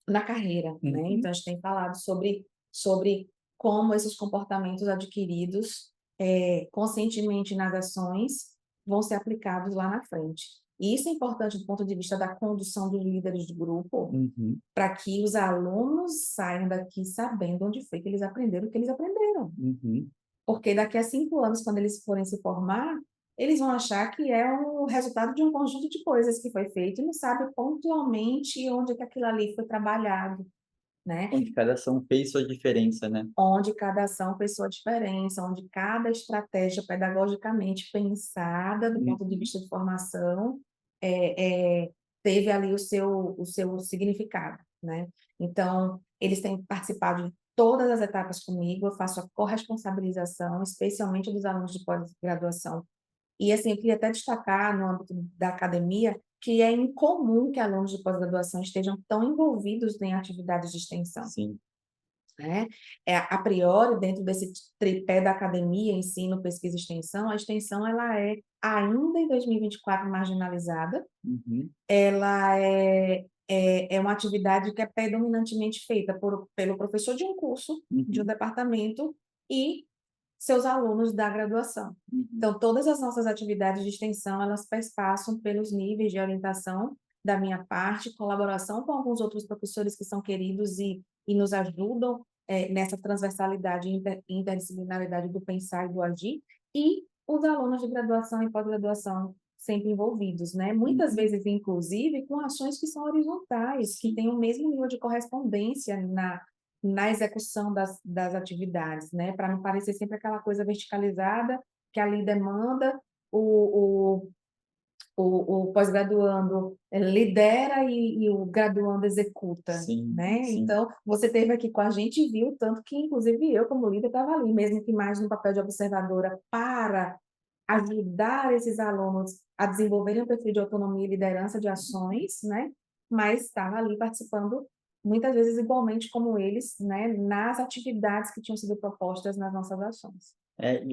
na carreira, né? Uhum. Então, a gente tem falado sobre como esses comportamentos adquiridos conscientemente nas ações vão ser aplicados lá na frente. E isso é importante do ponto de vista da condução dos líderes de grupo, Uhum. para que os alunos saiam daqui sabendo onde foi que eles aprenderam o que eles aprenderam. Uhum. Porque daqui a 5 anos, quando eles forem se formar, eles vão achar que é o resultado de um conjunto de coisas que foi feito e não sabe pontualmente onde que aquilo ali foi trabalhado, né? Onde cada ação fez sua diferença, né? Onde cada ação fez sua diferença, onde cada estratégia pedagogicamente pensada do ponto de Uhum. vista de formação teve ali o seu significado, né? Então, eles têm participado de todas as etapas comigo, eu faço a corresponsabilização, especialmente dos alunos de pós-graduação. E, assim, eu queria até destacar no âmbito da academia, que é incomum que alunos de pós-graduação estejam tão envolvidos em atividades de extensão, Sim. né? A priori, dentro desse tripé da academia, ensino, pesquisa e extensão, a extensão ela é, ainda em 2024, marginalizada. Uhum. Ela é uma atividade que é predominantemente feita pelo professor de um curso, de um Uhum. departamento, e seus alunos da graduação. Uhum. Então, todas as nossas atividades de extensão, elas perpassam pelos níveis de orientação da minha parte, colaboração com alguns outros professores que são queridos e nos ajudam nessa transversalidade e interdisciplinaridade do pensar e do agir, e os alunos de graduação e pós-graduação sempre envolvidos, né? Muitas Uhum. vezes, inclusive, com ações que são horizontais, que têm o mesmo nível de correspondência na execução das atividades, né? Para não parecer sempre aquela coisa verticalizada, que ali demanda, o, o pós-graduando lidera e o graduando executa, Sim, né? sim. Então, você esteve aqui com a gente e viu tanto que, inclusive, eu, como líder, estava ali, mesmo que mais no papel de observadora, para ajudar esses alunos a desenvolverem um perfil de autonomia e liderança de ações, né? Mas estava ali participando, muitas vezes igualmente como eles, né? Nas atividades que tinham sido propostas nas nossas ações.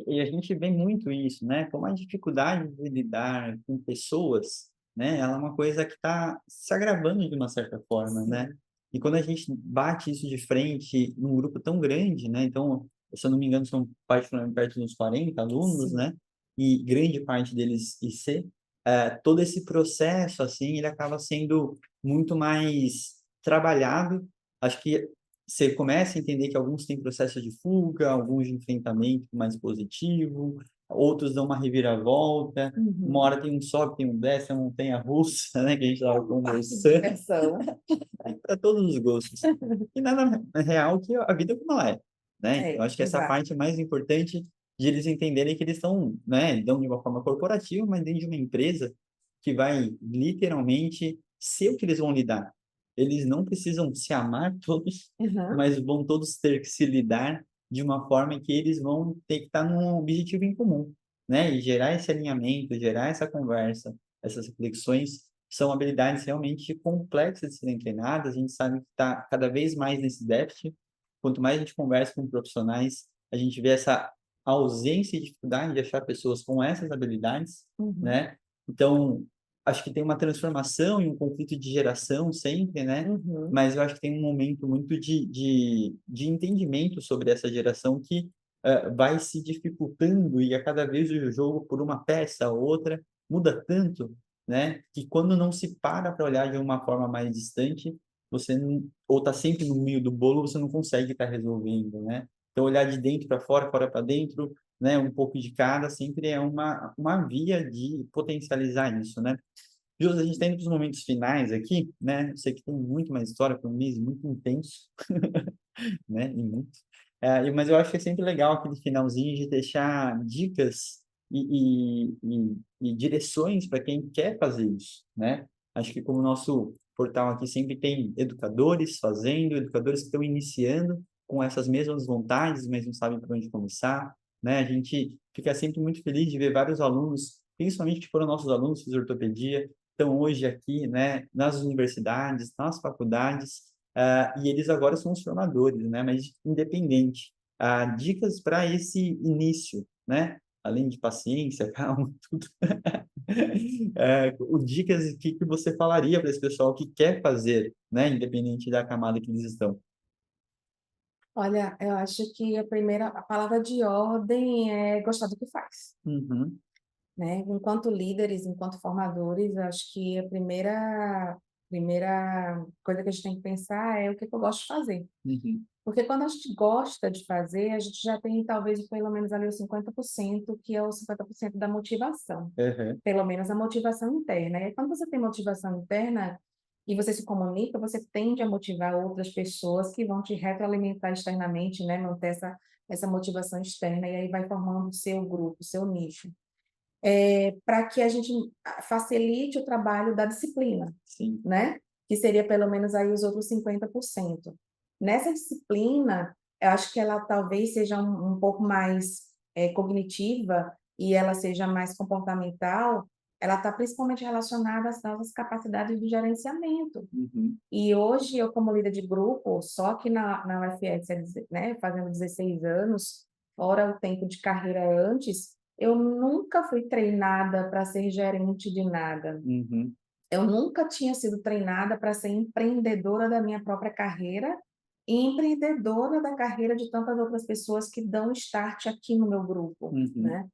E a gente vê muito isso, né? Como a dificuldade de lidar com pessoas, né? Ela é uma coisa que está se agravando de uma certa forma, né? Sim, E quando a gente bate isso de frente num grupo tão grande, né? Então, se eu não me engano, são particularmente perto dos 40 alunos, sim. né? E grande parte deles IC, todo esse processo, assim, ele acaba sendo muito mais trabalhado. Acho que você começa a entender que alguns têm processo de fuga, alguns de enfrentamento mais positivo, outros dão uma reviravolta, uma Uhum. hora tem um sobe, tem um desce, é uma montanha-russa, né, que a gente estava Parte de conversando, diversão. para todos os gostos. E nada real que a vida como ela é, né? Eu acho que essa Exato. parte é mais importante de eles entenderem que eles estão, né, dão de uma forma corporativa, mas dentro de uma empresa que vai literalmente ser o que eles vão lidar. Eles não precisam se amar todos, Aham. mas vão todos ter que se lidar de uma forma que eles vão ter que estar num objetivo em comum, né? E gerar esse alinhamento, gerar essa conversa, essas reflexões são habilidades realmente complexas de serem treinadas. A gente sabe que está cada vez mais nesse déficit. Quanto mais a gente conversa com profissionais, a gente vê essa ausência e dificuldade de achar pessoas com essas habilidades, Uhum. né? Então, acho que tem uma transformação e um conflito de geração sempre, né? Uhum. Mas eu acho que tem um momento muito de entendimento sobre essa geração que vai se dificultando e a cada vez o jogo por uma peça ou outra muda tanto, né? Que quando não se para olhar de uma forma mais distante, você não, ou está sempre no meio do bolo, você não consegue estar resolvendo, né? Então, olhar de dentro para fora para dentro, né? Um pouco de cada, sempre é uma via de potencializar isso, né? Júlio, a gente está indo para os momentos finais aqui, né? Eu sei que tem muito mais história, foi um mês muito intenso, né? E muito. Mas eu acho que é sempre legal aquele finalzinho de deixar dicas e direções para quem quer fazer isso, né? Acho que como o nosso portal aqui sempre tem educadores fazendo, educadores que estão iniciando com essas mesmas vontades, mas não sabem por onde começar, né? A gente fica sempre muito feliz de ver vários alunos, principalmente que foram nossos alunos de fisioterapia, estão hoje aqui, né, nas universidades, nas faculdades, e eles agora são os formadores, né? Mas independente. Dicas para esse início, né? Além de paciência, calma, tudo. Dicas que você falaria para esse pessoal que quer fazer, né? Independente da camada que eles estão. Olha, eu acho que a palavra de ordem é gostar do que faz, Uhum, né? Enquanto líderes, enquanto formadores, eu acho que a primeira coisa que a gente tem que pensar é o que que eu gosto de fazer. uhum, Porque quando a gente gosta de fazer, a gente já tem talvez pelo menos ali os 50%, que é os 50% da motivação, uhum, pelo menos a motivação interna. E aí, quando você tem motivação interna e você se comunica, você tende a motivar outras pessoas que vão te retroalimentar externamente, né? Manter essa motivação externa, e aí vai formando o seu grupo, o seu nicho. Para que a gente facilite o trabalho da disciplina, sim. né, que seria pelo menos aí os outros 50%. Nessa disciplina, eu acho que ela talvez seja um pouco mais, cognitiva e ela seja mais comportamental, ela está principalmente relacionada às nossas capacidades de gerenciamento. Uhum, E hoje eu como líder de grupo, só que na UFS, né, fazendo 16 anos, fora o tempo de carreira antes, eu nunca fui treinada para ser gerente de nada. uhum, Eu nunca tinha sido treinada para ser empreendedora da minha própria carreira e empreendedora da carreira de tantas outras pessoas que dão start aqui no meu grupo, uhum, né.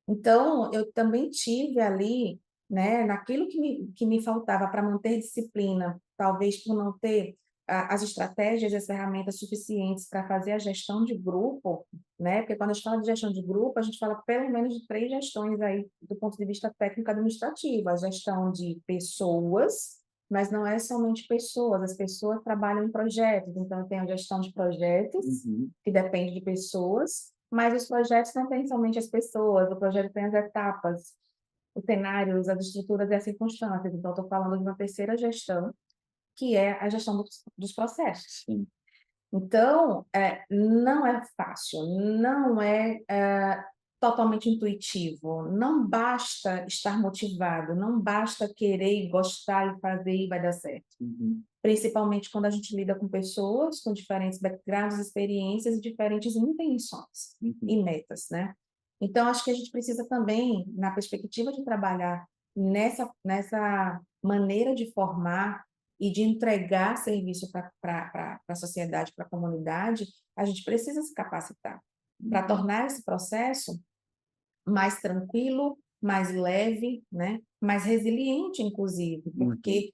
Então, eu também tive ali, né, naquilo que me faltava para manter disciplina, talvez por não ter as estratégias e as ferramentas suficientes para fazer a gestão de grupo, né, porque quando a gente fala de gestão de grupo, a gente fala pelo menos de 3 gestões aí do ponto de vista técnico administrativo, a gestão de pessoas, mas não é somente pessoas, as pessoas trabalham em projetos, então eu tenho a gestão de projetos, uhum, que depende de pessoas, mas os projetos não têm somente as pessoas, o projeto tem as etapas, os cenários, as estruturas e as circunstâncias. Então, estou falando de uma terceira gestão, que é a gestão dos processos. sim. Então, não é fácil, não é, totalmente intuitivo, não basta estar motivado, não basta querer e gostar e fazer e vai dar certo. Uhum, Principalmente quando a gente lida com pessoas com diferentes backgrounds, experiências e diferentes intenções uhum, e metas, né. Então acho que a gente precisa também, na perspectiva de trabalhar nessa maneira de formar e de entregar serviço para a sociedade, para a comunidade, a gente precisa se capacitar, para uhum, tornar esse processo mais tranquilo, mais leve, né, mais resiliente inclusive, uhum, porque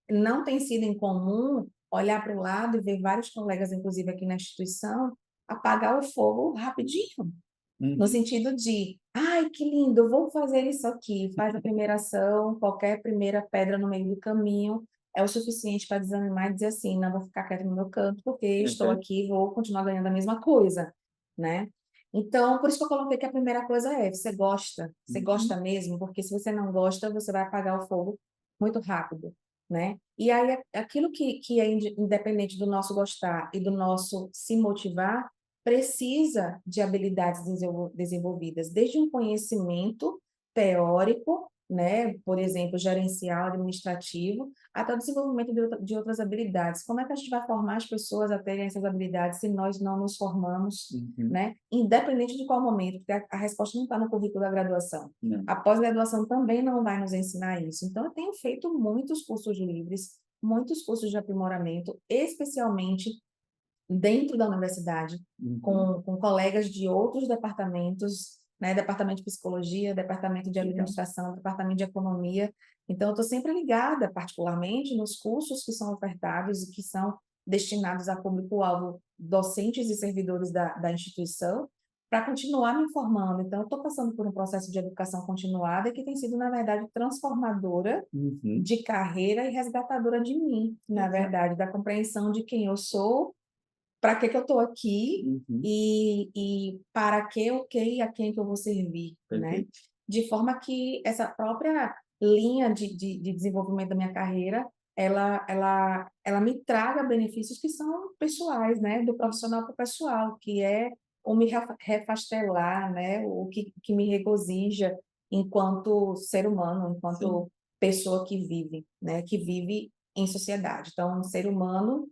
não tem sido incomum olhar para o lado e ver vários colegas, inclusive aqui na instituição, apagar o fogo rapidinho, no uhum, sentido de: "Ai, que lindo, eu vou fazer isso aqui", faz a primeira ação, qualquer primeira pedra no meio do caminho é o suficiente para desanimar e dizer assim: "Não, vou ficar quieto no meu canto, porque estou uhum, aqui e vou continuar ganhando a mesma coisa", né. Então, por isso que eu coloquei que a primeira coisa é: você uhum, gosta mesmo? Porque se você não gosta, você vai apagar o fogo muito rápido, né. E aí aquilo que é independente do nosso gostar e do nosso se motivar, precisa de habilidades desenvolvidas, desde um conhecimento teórico, né, por exemplo, gerencial, administrativo, até o desenvolvimento de outras habilidades. Como é que a gente vai formar as pessoas a terem essas habilidades se nós não nos formamos, uhum, né, independente de qual momento, porque a resposta não está no currículo da graduação. não. A pós-graduação também não vai nos ensinar isso. Então eu tenho feito muitos cursos livres, muitos cursos de aprimoramento, especialmente dentro da universidade, Uhum, com colegas de outros departamentos, né, departamento de psicologia, departamento de legal. administração, departamento de economia. Então eu estou sempre ligada, particularmente, nos cursos que são ofertados e que são destinados a público-alvo, docentes e servidores da instituição, para continuar me informando. Então eu estou passando por um processo de educação continuada que tem sido, na verdade, transformadora Uhum, de carreira e resgatadora de mim, na exato. verdade, da compreensão de quem eu sou para que eu estou aqui Uhum. e para que, o que e a quem que eu vou servir, né? Perfeito. De forma que essa própria linha de desenvolvimento da minha carreira, ela me traga benefícios que são pessoais, né? Do profissional para o pessoal, que é o me refastelar, né? O que me regozija enquanto ser humano, Sim. enquanto pessoa que vive, né? Que vive em sociedade. Então, um ser humano,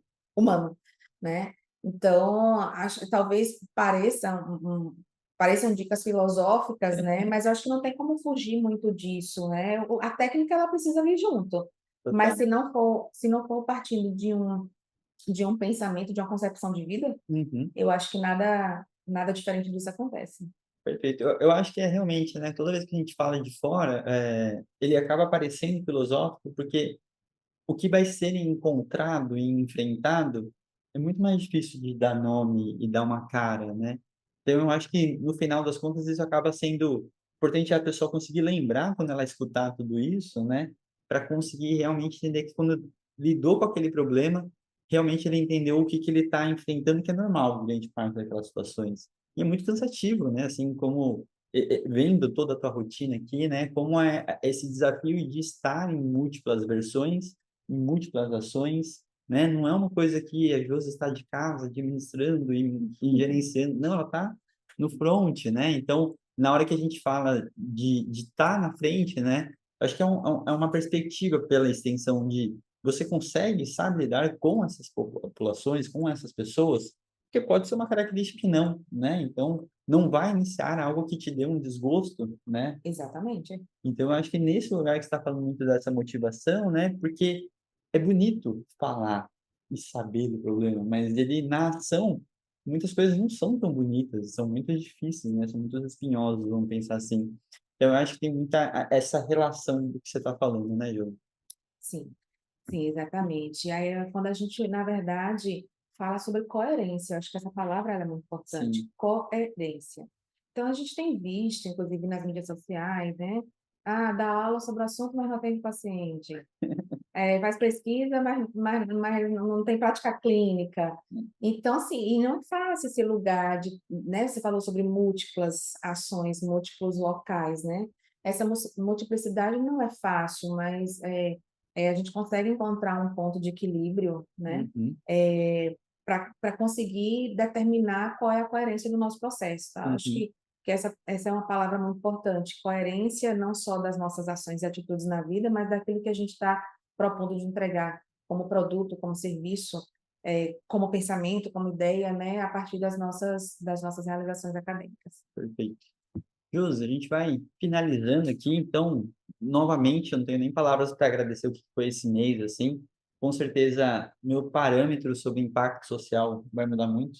né? Então, acho talvez pareçam dicas filosóficas, né, mas eu acho que não tem como fugir muito disso, né. A técnica ela precisa vir junto, mas Total. se não for partindo de um pensamento, de uma concepção de vida, Uhum. eu acho que nada diferente disso acontece. Perfeito. Eu acho que é realmente, né, toda vez que a gente fala de fora, ele acaba parecendo filosófico, porque o que vai ser encontrado e enfrentado é muito mais difícil de dar nome e dar uma cara, né. Então eu acho que, no final das contas, isso acaba sendo importante a pessoa conseguir lembrar quando ela escutar tudo isso, né, para conseguir realmente entender que quando lidou com aquele problema, realmente ele entendeu o que que ele está enfrentando, que é normal grande parte daquelas situações. E é muito cansativo, né, assim como, vendo toda a tua rotina aqui, né, como é esse desafio de estar em múltiplas versões, em múltiplas ações, né, não é uma coisa que a Josi está de casa administrando e gerenciando, não, ela está no front, né, então, na hora que a gente fala de estar na frente, né, acho que é uma perspectiva pela extensão de você consegue, sabe, lidar com essas populações, com essas pessoas, porque pode ser uma característica que não, né, então, não vai iniciar algo que te dê um desgosto, né, Exatamente. então eu acho que nesse lugar que você está falando muito dessa motivação, né, porque é bonito falar e saber do problema, mas ele na ação, muitas coisas não são tão bonitas, são muito difíceis, né, são muito espinhosas, vamos pensar assim. Então eu acho que tem muita essa relação do que você está falando, né, Jô? Sim, sim, exatamente. E aí, quando a gente, na verdade, fala sobre coerência, eu acho que essa palavra ela é muito importante, Sim. coerência. Então, a gente tem visto, inclusive nas mídias sociais, né? Ah, dá aula sobre o assunto, mas não atende paciente. Faz pesquisa, mas não tem prática clínica. Então, assim, e não faz esse lugar de, né? Você falou sobre múltiplas ações, múltiplos locais, né? Essa multiplicidade não é fácil, mas a gente consegue encontrar um ponto de equilíbrio, né? Uhum, Para conseguir determinar qual é a coerência do nosso processo, tá? Acho uhum. que essa é uma palavra muito importante. Coerência não só das nossas ações e atitudes na vida, mas daquilo que a gente está propondo de entregar como produto, como serviço, como pensamento, como ideia, né? A partir das nossas realizações acadêmicas. Perfeito. Josi, a gente vai finalizando aqui, então, novamente, eu não tenho nem palavras para agradecer o que foi esse mês, assim. Com certeza, meu parâmetro sobre impacto social vai mudar muito,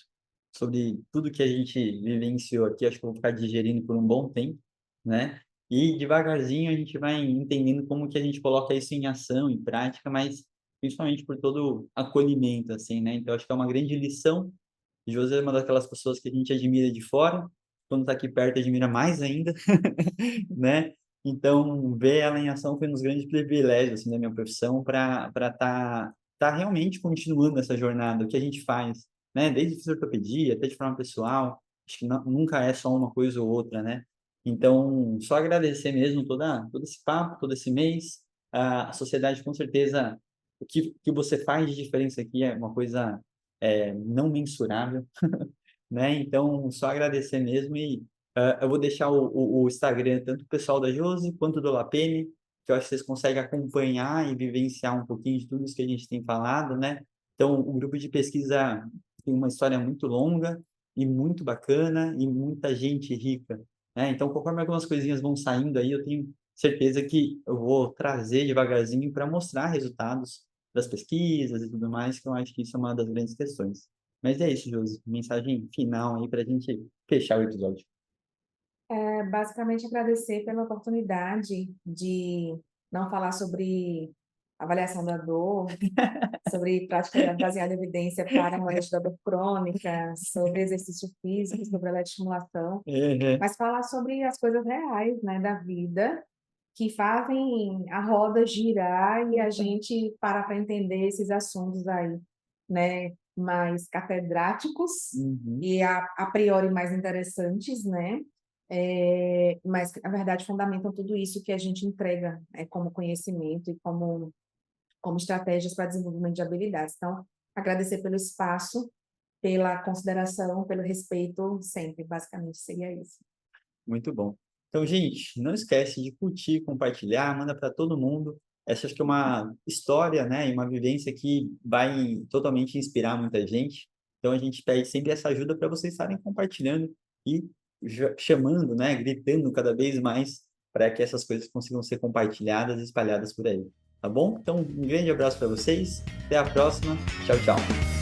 sobre tudo que a gente vivenciou aqui, acho que eu vou ficar digerindo por um bom tempo, né? E devagarzinho a gente vai entendendo como que a gente coloca isso em ação, em prática, mas principalmente por todo o acolhimento, assim, né? Então, acho que é uma grande lição. Josi é uma daquelas pessoas que a gente admira de fora, quando está aqui perto admira mais ainda, né? Então, ver ela em ação foi um dos grandes privilégios assim, da minha profissão para tá realmente continuando essa jornada, o que a gente faz, né? Desde fisioterapia até de forma pessoal, acho que nunca é só uma coisa ou outra, né? Então, só agradecer mesmo todo esse papo, todo esse mês. A sociedade, com certeza, que você faz de diferença aqui é uma coisa não mensurável, né? Então, só agradecer mesmo e eu vou deixar o Instagram, tanto o pessoal da Josi quanto do Lapene, que eu acho que vocês conseguem acompanhar e vivenciar um pouquinho de tudo isso que a gente tem falado, né? Então, o grupo de pesquisa tem uma história muito longa e muito bacana e muita gente rica, né? Então, conforme algumas coisinhas vão saindo aí, eu tenho certeza que eu vou trazer devagarzinho para mostrar resultados das pesquisas e tudo mais, que eu acho que isso é uma das grandes questões. Mas é isso, Josi. Mensagem final aí para a gente fechar o episódio. Basicamente, agradecer pela oportunidade de não falar sobre avaliação da dor, sobre prática baseada em evidência para manejo da dor crônica, sobre exercício físico, sobre eletroestimulação, Uhum. mas falar sobre as coisas reais, né, da vida, que fazem a roda girar e a gente parar para entender esses assuntos aí, né? mais catedráticos Uhum. e a priori mais interessantes, né? Mas, na verdade, fundamentam tudo isso que a gente entrega como conhecimento e como estratégias para desenvolvimento de habilidades. Então, agradecer pelo espaço, pela consideração, pelo respeito, sempre, basicamente, seria isso. Muito bom. Então, gente, não esquece de curtir, compartilhar, manda para todo mundo. Essa acho que é uma história, né, e uma vivência que vai totalmente inspirar muita gente. Então, a gente pede sempre essa ajuda para vocês estarem compartilhando e chamando, né, gritando cada vez mais para que essas coisas consigam ser compartilhadas e espalhadas por aí. Tá bom? Então, um grande abraço para vocês. Até a próxima. Tchau, tchau.